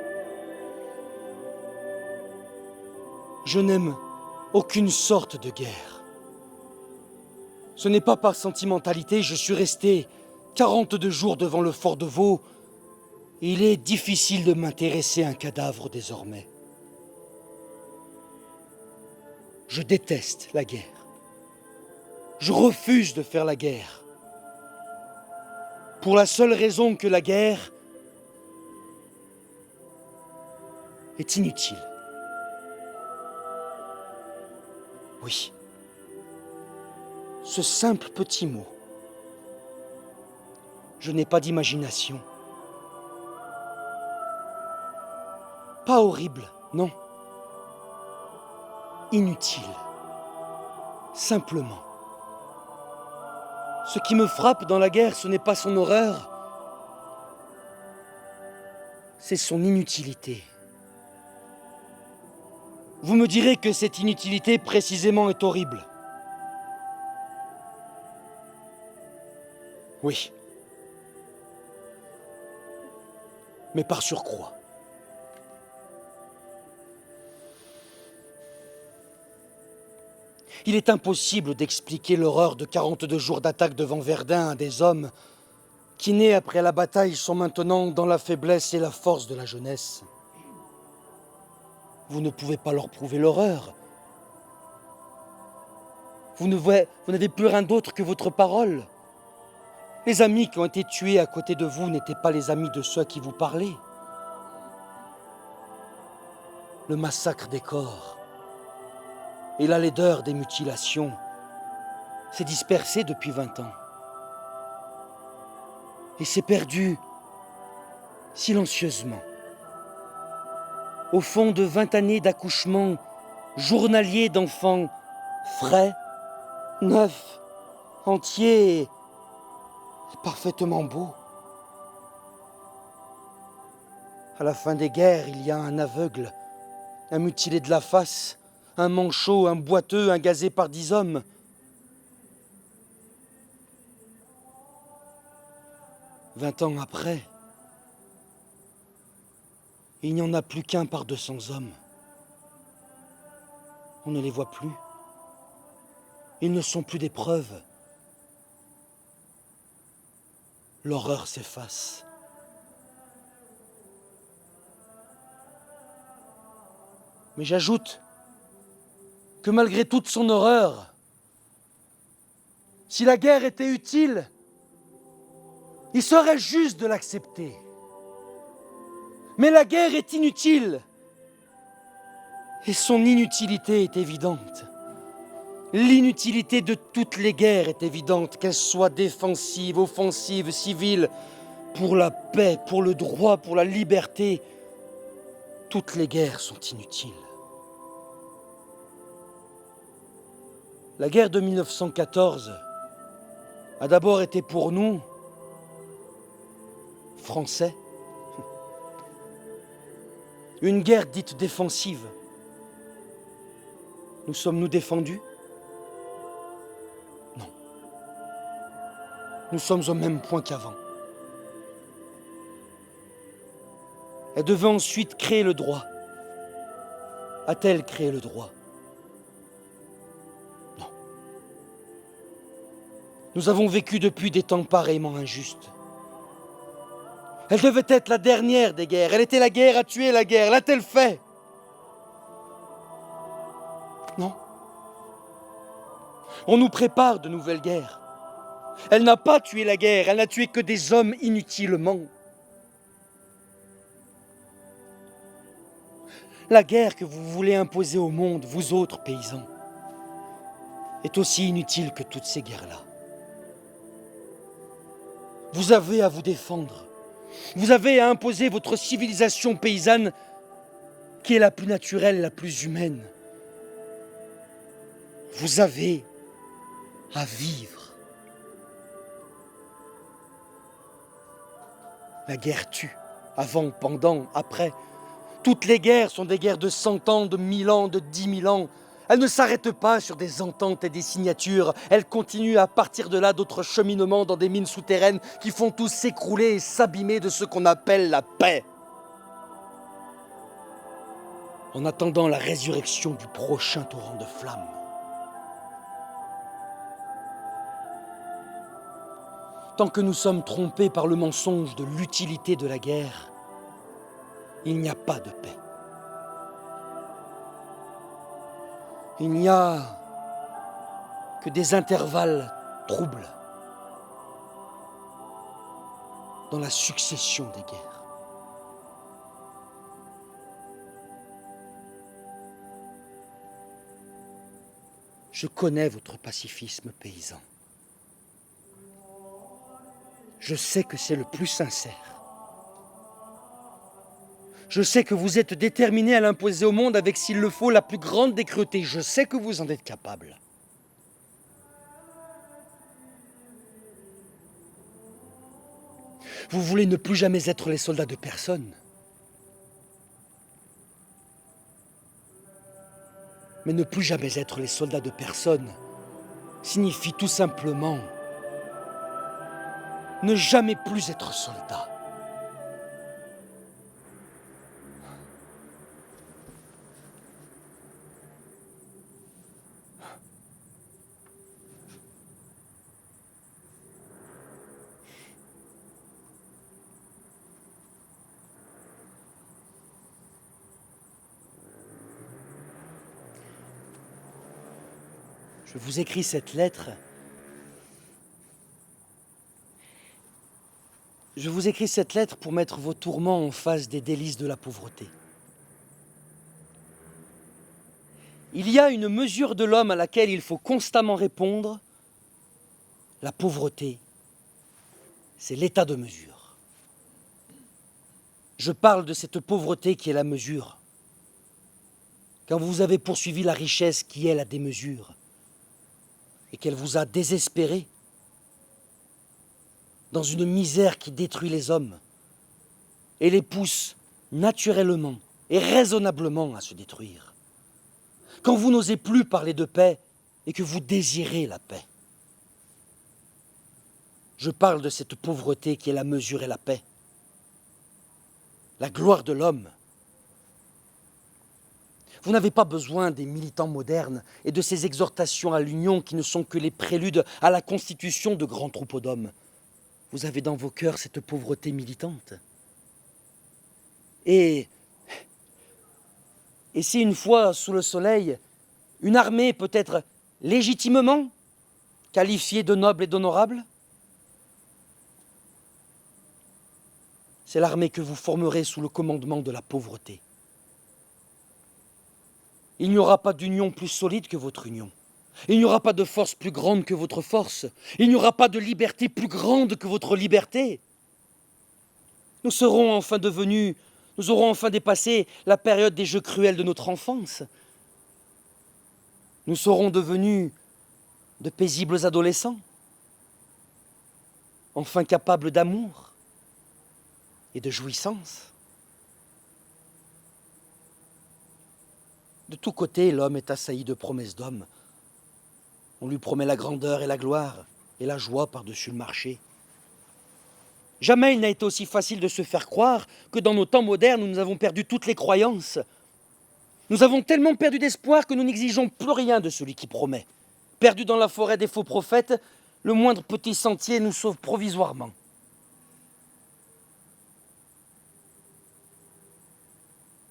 Je n'aime aucune sorte de guerre. Ce n'est pas par sentimentalité, je suis resté 42 jours devant le fort de Vaux et il est difficile de m'intéresser à un cadavre désormais. Je déteste la guerre. Je refuse de faire la guerre. Pour la seule raison que la guerre est inutile. Oui. Ce simple petit mot. Je n'ai pas d'imagination. Pas horrible, non. Inutile. Simplement. Ce qui me frappe dans la guerre, ce n'est pas son horreur, c'est son inutilité. Vous me direz que cette inutilité précisément est horrible. Oui. Mais par surcroît. Il est impossible d'expliquer l'horreur de 42 jours d'attaque devant Verdun à des hommes qui, nés après la bataille, sont maintenant dans la faiblesse et la force de la jeunesse. Vous ne pouvez pas leur prouver l'horreur. Vous n'avez plus rien d'autre que votre parole. Les amis qui ont été tués à côté de vous n'étaient pas les amis de ceux à qui vous parlez. Le massacre des corps et la laideur des mutilations s'est dispersé depuis 20 ans. Et s'est perdu silencieusement. Au fond de 20 années d'accouchement journalier d'enfants frais, neufs entier et parfaitement beau. À la fin des guerres, il y a un aveugle, un mutilé de la face, un manchot, un boiteux, un gazé par 10 hommes. Vingt ans après, il n'y en a plus qu'un par 200 hommes. On ne les voit plus. Ils ne sont plus des preuves. L'horreur s'efface. Mais j'ajoute que malgré toute son horreur, si la guerre était utile, il serait juste de l'accepter. Mais la guerre est inutile. Et son inutilité est évidente. L'inutilité de toutes les guerres est évidente, qu'elles soient défensives, offensives, civiles, pour la paix, pour le droit, pour la liberté. Toutes les guerres sont inutiles. La guerre de 1914 a d'abord été pour nous, Français, une guerre dite défensive. Nous sommes-nous défendus? Non. Nous sommes au même point qu'avant. Elle devait ensuite créer le droit. A-t-elle créé le droit? Non. Nous avons vécu depuis des temps pareillement injustes. Elle devait être la dernière des guerres. Elle était la guerre à tuer la guerre. L'a-t-elle fait? Non. On nous prépare de nouvelles guerres. Elle n'a pas tué la guerre. Elle n'a tué que des hommes inutilement. La guerre que vous voulez imposer au monde, vous autres paysans, est aussi inutile que toutes ces guerres-là. Vous avez à vous défendre. Vous avez à imposer votre civilisation paysanne qui est la plus naturelle, la plus humaine. Vous avez à vivre. La guerre tue, avant, pendant, après. Toutes les guerres sont des guerres de 100 ans, de 1000 ans, de 10 000 ans. Elles ne s'arrêtent pas sur des ententes et des signatures. Elles continuent à partir de là d'autres cheminements dans des mines souterraines qui font tous s'écrouler et s'abîmer de ce qu'on appelle la paix. En attendant la résurrection du prochain torrent de flammes. Tant que nous sommes trompés par le mensonge de l'utilité de la guerre, il n'y a pas de paix. Il n'y a que des intervalles troubles dans la succession des guerres. Je connais votre pacifisme paysan. Je sais que c'est le plus sincère. Je sais que vous êtes déterminé à l'imposer au monde avec, s'il le faut, la plus grande des cruautés. Je sais que vous en êtes capable. Vous voulez ne plus jamais être les soldats de personne. Mais ne plus jamais être les soldats de personne signifie tout simplement ne jamais plus être soldat. Je vous écris cette lettre. Je vous écris cette lettre pour mettre vos tourments en face des délices de la pauvreté. Il y a une mesure de l'homme à laquelle il faut constamment répondre. La pauvreté, c'est l'état de mesure. Je parle de cette pauvreté qui est la mesure. Quand vous avez poursuivi la richesse qui est la démesure. et qu'elle vous a désespéré dans une misère qui détruit les hommes et les pousse naturellement et raisonnablement à se détruire. Quand vous n'osez plus parler de paix et que vous désirez la paix. Je parle de cette pauvreté qui est la mesure et la paix. La gloire de l'homme. Vous n'avez pas besoin des militants modernes et de ces exhortations à l'union qui ne sont que les préludes à la constitution de grands troupeaux d'hommes. Vous avez dans vos cœurs cette pauvreté militante. Et si une fois sous le soleil, une armée peut être légitimement qualifiée de noble et d'honorable, c'est l'armée que vous formerez sous le commandement de la pauvreté. Il n'y aura pas d'union plus solide que votre union. Il n'y aura pas de force plus grande que votre force. Il n'y aura pas de liberté plus grande que votre liberté. Nous aurons enfin dépassé la période des jeux cruels de notre enfance. Nous serons devenus de paisibles adolescents, enfin capables d'amour et de jouissance. De tous côtés, l'homme est assailli de promesses d'hommes. On lui promet la grandeur et la gloire et la joie par-dessus le marché. Jamais il n'a été aussi facile de se faire croire que dans nos temps modernes, nous avons perdu toutes les croyances. Nous avons tellement perdu d'espoir que nous n'exigeons plus rien de celui qui promet. Perdus dans la forêt des faux prophètes, le moindre petit sentier nous sauve provisoirement.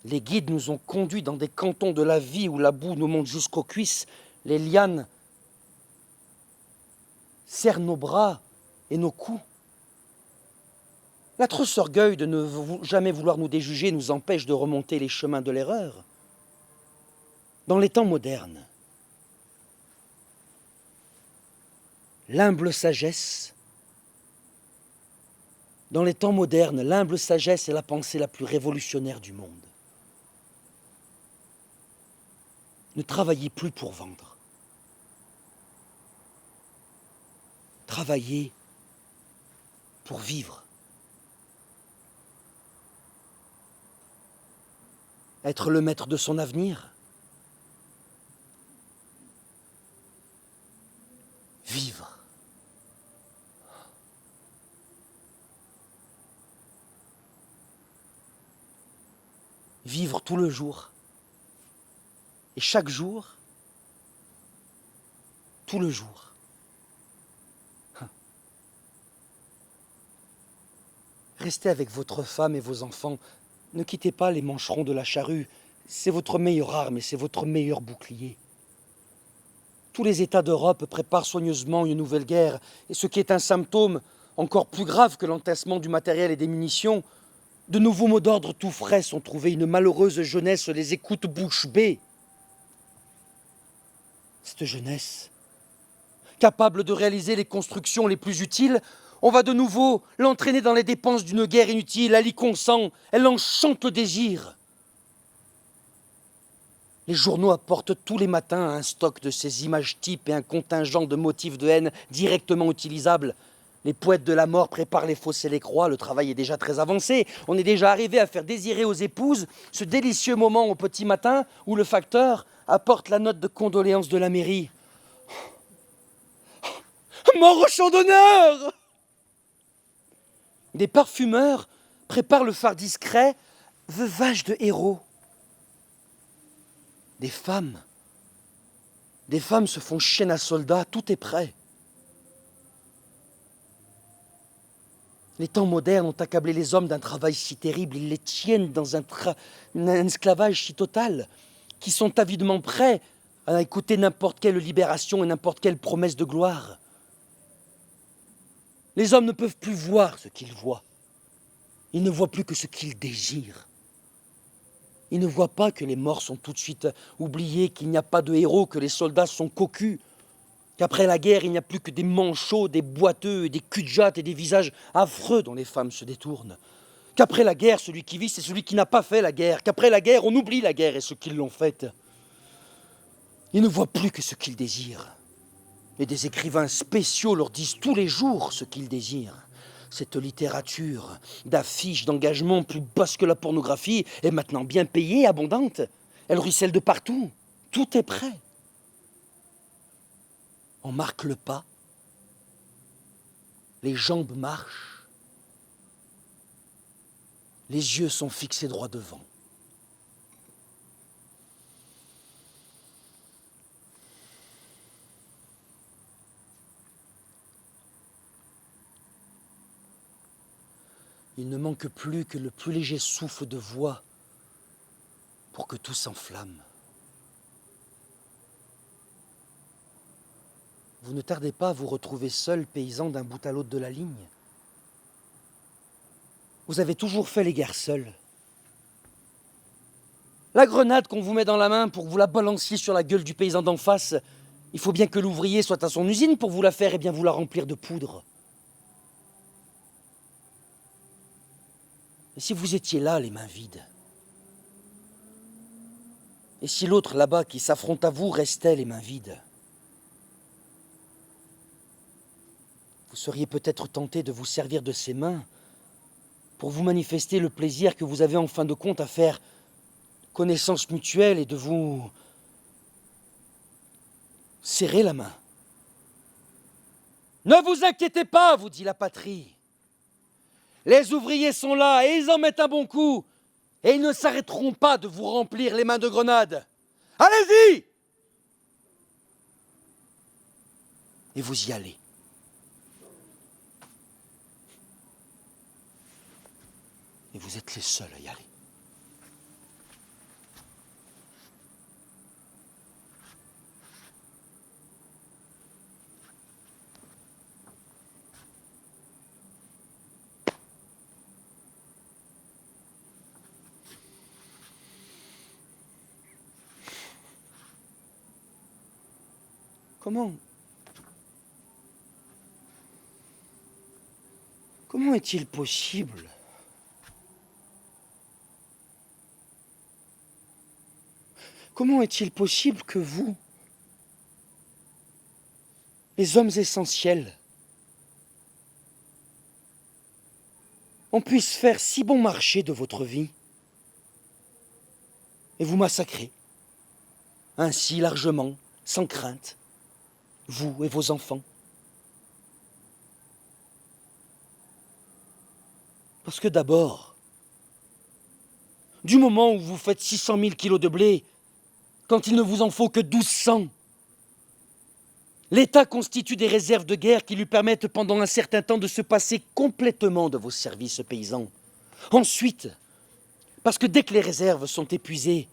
Les guides nous ont conduits dans des cantons de la vie où la boue nous monte jusqu'aux cuisses, les lianes serrent nos bras et nos coups. L'atroce orgueil de ne jamais vouloir nous déjuger nous empêche de remonter les chemins de l'erreur. Dans les temps modernes, l'humble sagesse est la pensée la plus révolutionnaire du monde. Ne travaillez plus pour vendre. Travaillez pour vivre. Être le maître de son avenir. Vivre. Vivre tout le jour. Et chaque jour, tout le jour. Restez avec votre femme et vos enfants. Ne quittez pas les mancherons de la charrue. C'est votre meilleure arme et c'est votre meilleur bouclier. Tous les États d'Europe préparent soigneusement une nouvelle guerre. Et ce qui est un symptôme encore plus grave que l'entassement du matériel et des munitions, de nouveaux mots d'ordre tout frais sont trouvés. Une malheureuse jeunesse les écoute bouche bée. Cette jeunesse, capable de réaliser les constructions les plus utiles, on va de nouveau l'entraîner dans les dépenses d'une guerre inutile. Elle y consent, elle enchante le désir. Les journaux apportent tous les matins un stock de ces images types et un contingent de motifs de haine directement utilisables. Les poètes de la mort préparent les fosses et les croix, le travail est déjà très avancé. On est déjà arrivé à faire désirer aux épouses ce délicieux moment au petit matin où le facteur apporte la note de condoléances de la mairie. Mort au champ d'honneur! Des parfumeurs préparent le phare discret, veuvage de héros. Des femmes se font chaîne à soldats, tout est prêt. Les temps modernes ont accablé les hommes d'un travail si terrible, ils les tiennent dans un esclavage si total, qu'ils sont avidement prêts à écouter n'importe quelle libération et n'importe quelle promesse de gloire. Les hommes ne peuvent plus voir ce qu'ils voient. Ils ne voient plus que ce qu'ils désirent. Ils ne voient pas que les morts sont tout de suite oubliés, qu'il n'y a pas de héros, que les soldats sont cocus, qu'après la guerre, il n'y a plus que des manchots, des boiteux, et des cul-de-jatte et des visages affreux dont les femmes se détournent. Qu'après la guerre, celui qui vit, c'est celui qui n'a pas fait la guerre. Qu'après la guerre, on oublie la guerre et ceux qui l'ont faite. Ils ne voient plus que ce qu'ils désirent. Et des écrivains spéciaux leur disent tous les jours ce qu'ils désirent. Cette littérature d'affiches, d'engagement plus basse que la pornographie est maintenant bien payée, abondante. Elle ruisselle de partout. Tout est prêt. On marque le pas. Les jambes marchent. Les yeux sont fixés droit devant. Il ne manque plus que le plus léger souffle de voix pour que tout s'enflamme. Vous ne tardez pas à vous retrouver seul, paysan d'un bout à l'autre de la ligne. Vous avez toujours fait les guerres seuls. La grenade qu'on vous met dans la main pour que vous la balanciez sur la gueule du paysan d'en face, il faut bien que l'ouvrier soit à son usine pour vous la faire et bien vous la remplir de poudre. Et si vous étiez là, les mains vides? Et si l'autre là-bas qui s'affronte à vous restait les mains vides? Vous seriez peut-être tenté de vous servir de ces mains pour vous manifester le plaisir que vous avez en fin de compte à faire connaissance mutuelle et de vous serrer la main. Ne vous inquiétez pas, vous dit la patrie. Les ouvriers sont là et ils en mettent un bon coup. Et ils ne s'arrêteront pas de vous remplir les mains de grenades. Allez-y! Et vous y allez. Et vous êtes les seuls à y aller. Comment est-il possible Comment est-il possible que vous, les hommes essentiels, on puisse faire si bon marché de votre vie et vous massacrer, ainsi largement, sans crainte, vous et vos enfants? Parce que d'abord, du moment où vous faites 600 000 kilos de blé, quand il ne vous en faut que 1200, l'État constitue des réserves de guerre qui lui permettent pendant un certain temps de se passer complètement de vos services paysans. Ensuite, parce que dès que les réserves sont épuisées,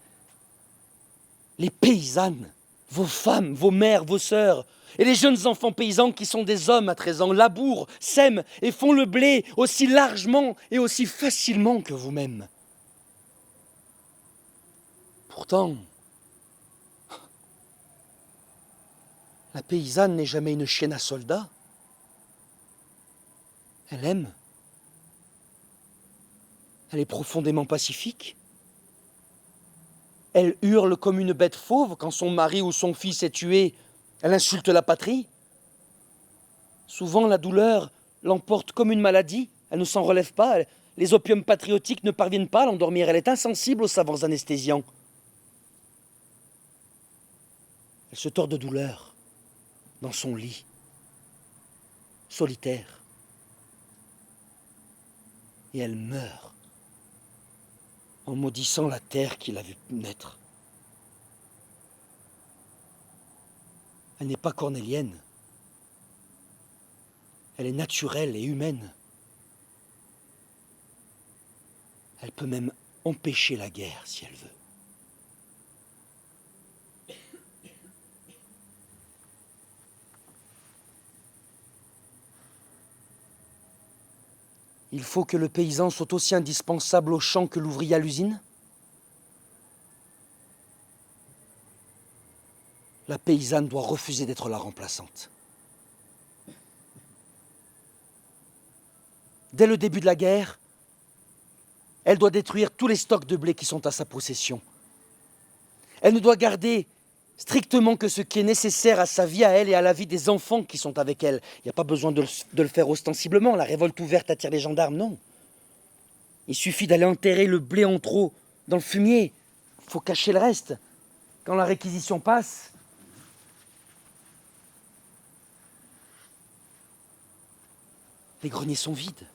les paysannes, vos femmes, vos mères, vos sœurs, et les jeunes enfants paysans qui sont des hommes à 13 ans labourent, sèment et font le blé aussi largement et aussi facilement que vous-même. Pourtant, la paysanne n'est jamais une chienne à soldats. Elle aime. Elle est profondément pacifique. Elle hurle comme une bête fauve quand son mari ou son fils est tué. Elle insulte la patrie. Souvent, la douleur l'emporte comme une maladie. Elle ne s'en relève pas. Les opiums patriotiques ne parviennent pas à l'endormir. Elle est insensible aux savants anesthésiants. Elle se tord de douleur dans son lit, solitaire. Et elle meurt en maudissant la terre qui l'a vue naître. Elle n'est pas cornélienne. Elle est naturelle et humaine. Elle peut même empêcher la guerre si elle veut. Il faut que le paysan soit aussi indispensable au champ que l'ouvrier à l'usine. La paysanne doit refuser d'être la remplaçante. Dès le début de la guerre, elle doit détruire tous les stocks de blé qui sont à sa possession. Elle ne doit garder Strictement que ce qui est nécessaire à sa vie à elle et à la vie des enfants qui sont avec elle. Il n'y a pas besoin de le faire ostensiblement. La révolte ouverte attire les gendarmes, non. Il suffit d'aller enterrer le blé en trop dans le fumier. Il faut cacher le reste. Quand la réquisition passe, les greniers sont vides.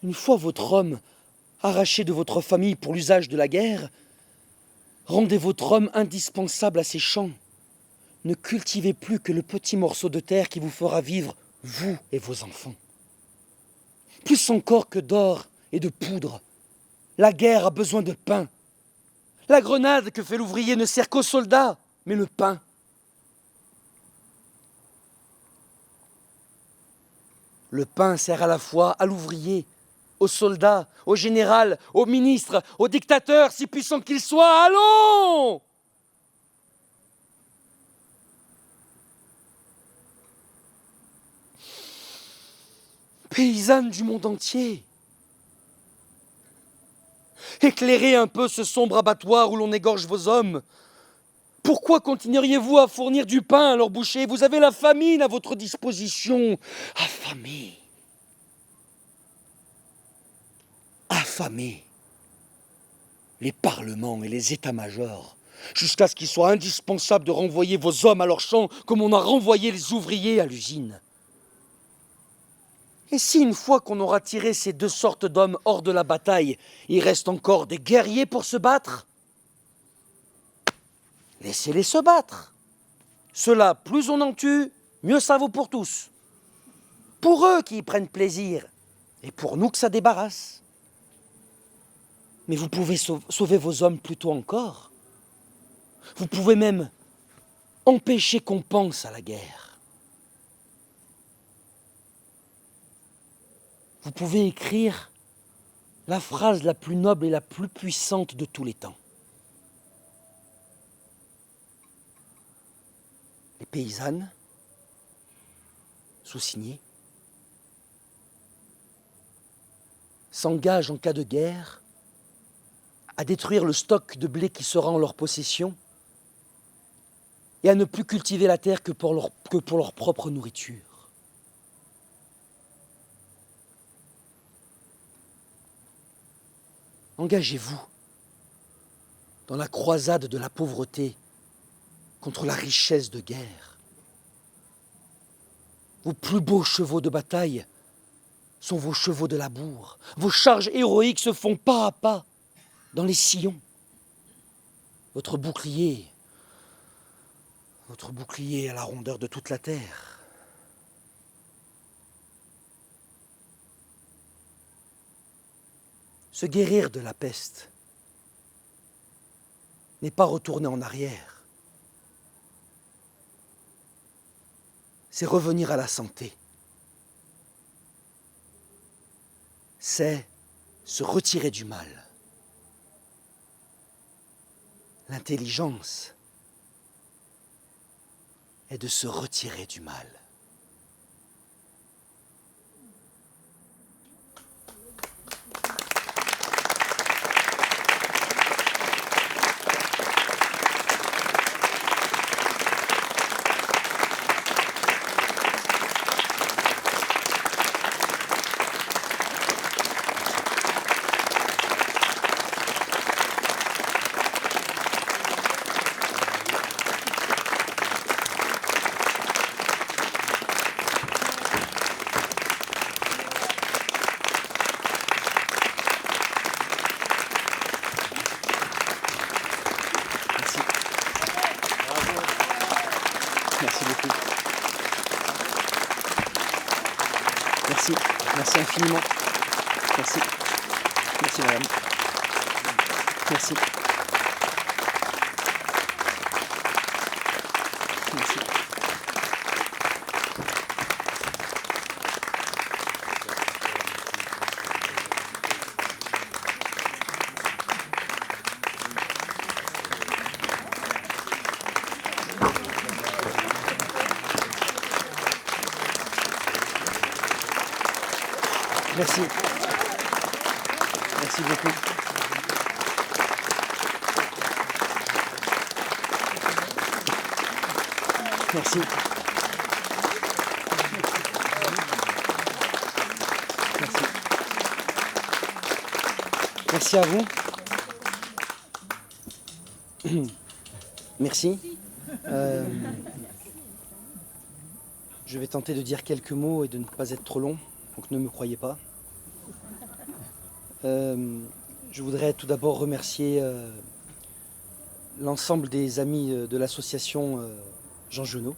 Une fois votre homme arraché de votre famille pour l'usage de la guerre, rendez votre homme indispensable à ses champs. Ne cultivez plus que le petit morceau de terre qui vous fera vivre, vous et vos enfants. Plus encore que d'or et de poudre, la guerre a besoin de pain. La grenade que fait l'ouvrier ne sert qu'aux soldats, mais le pain. Le pain sert à la fois à l'ouvrier, aux soldats, au général, au ministre, au dictateur, si puissant qu'il soit. Allons! Paysannes du monde entier, éclairez un peu ce sombre abattoir où l'on égorge vos hommes. Pourquoi continueriez-vous à fournir du pain à leurs bouchers? Vous avez la famine à votre disposition. Affamés. Affamés. Les parlements et les états-majors, jusqu'à ce qu'il soit indispensable de renvoyer vos hommes à leurs champs comme on a renvoyé les ouvriers à l'usine. Et si une fois qu'on aura tiré ces deux sortes d'hommes hors de la bataille, il reste encore des guerriers pour se battre, laissez-les se battre. Cela, plus on en tue, mieux ça vaut pour tous. Pour eux qui y prennent plaisir, et pour nous que ça débarrasse. Mais vous pouvez sauver vos hommes plus tôt encore. Vous pouvez même empêcher qu'on pense à la guerre. Vous pouvez écrire la phrase la plus noble et la plus puissante de tous les temps. Les paysannes, sous-signées, s'engagent en cas de guerre à détruire le stock de blé qui sera en leur possession et à ne plus cultiver la terre que pour leur propre nourriture. Engagez-vous dans la croisade de la pauvreté contre la richesse de guerre. Vos plus beaux chevaux de bataille sont vos chevaux de labour. Vos charges héroïques se font pas à pas dans les sillons. Votre bouclier à la rondeur de toute la terre. Se guérir de la peste n'est pas retourner en arrière. C'est revenir à la santé. C'est se retirer du mal. L'intelligence est de se retirer du mal. Merci beaucoup. Merci. Merci infiniment. Merci. Merci madame. Merci. Merci. Merci. Merci beaucoup. Merci. Merci. Merci à vous. Merci. Je vais tenter de dire quelques mots et de ne pas être trop long, donc ne me croyez pas. Je voudrais tout d'abord remercier l'ensemble des amis de l'association Jean Genot,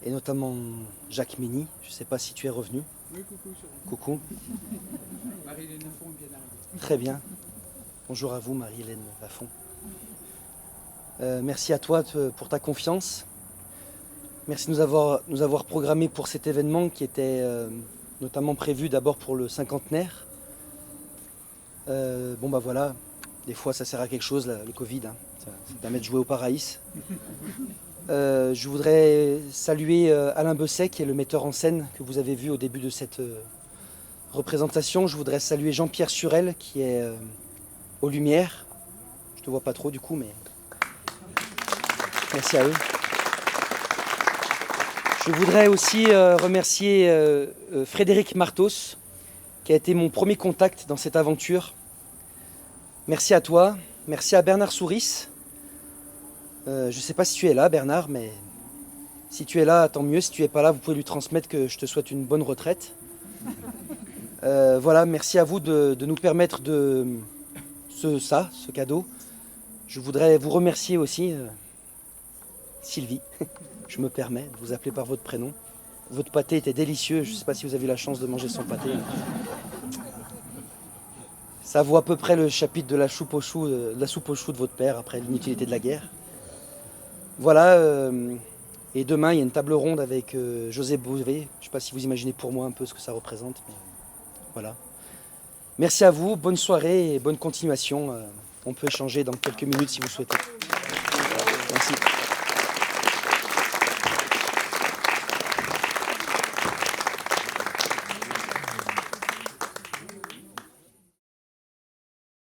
et notamment Jacques Mény. Je ne sais pas si tu es revenu. Oui, coucou. Coucou. Marie-Hélène Lafont est bien arrivée. Très bien. Bonjour à vous, Marie-Hélène Lafont. Merci à toi pour ta confiance. Merci de nous avoir programmé pour cet événement qui était notamment prévu d'abord pour le cinquantenaire. Bon bah voilà, des fois ça sert à quelque chose, le Covid, hein. Ça permet de jouer au Paraïs. Je voudrais saluer Alain Besset, qui est le metteur en scène que vous avez vu au début de cette représentation. Je voudrais saluer Jean-Pierre Surel, qui est aux Lumières. Je te vois pas trop du coup, mais merci à eux. Je voudrais aussi remercier Frédéric Martos, qui a été mon premier contact dans cette aventure. Merci à toi, merci à Bernard Souris. Je ne sais pas si tu es là, Bernard, mais si tu es là, tant mieux. Si tu n'es pas là, vous pouvez lui transmettre que je te souhaite une bonne retraite. Voilà, merci à vous de nous permettre ce cadeau. Je voudrais vous remercier aussi, Sylvie. Je me permets de vous appeler par votre prénom. Votre pâté était délicieux. Je ne sais pas si vous avez eu la chance de manger son pâté. Ça vaut à peu près le chapitre de la soupe aux choux de votre père après l'inutilité de la guerre. Voilà. Et demain, il y a une table ronde avec José Bové. Je ne sais pas si vous imaginez pour moi un peu ce que ça représente. Mais voilà. Merci à vous. Bonne soirée et bonne continuation. On peut échanger dans quelques minutes si vous souhaitez. Merci.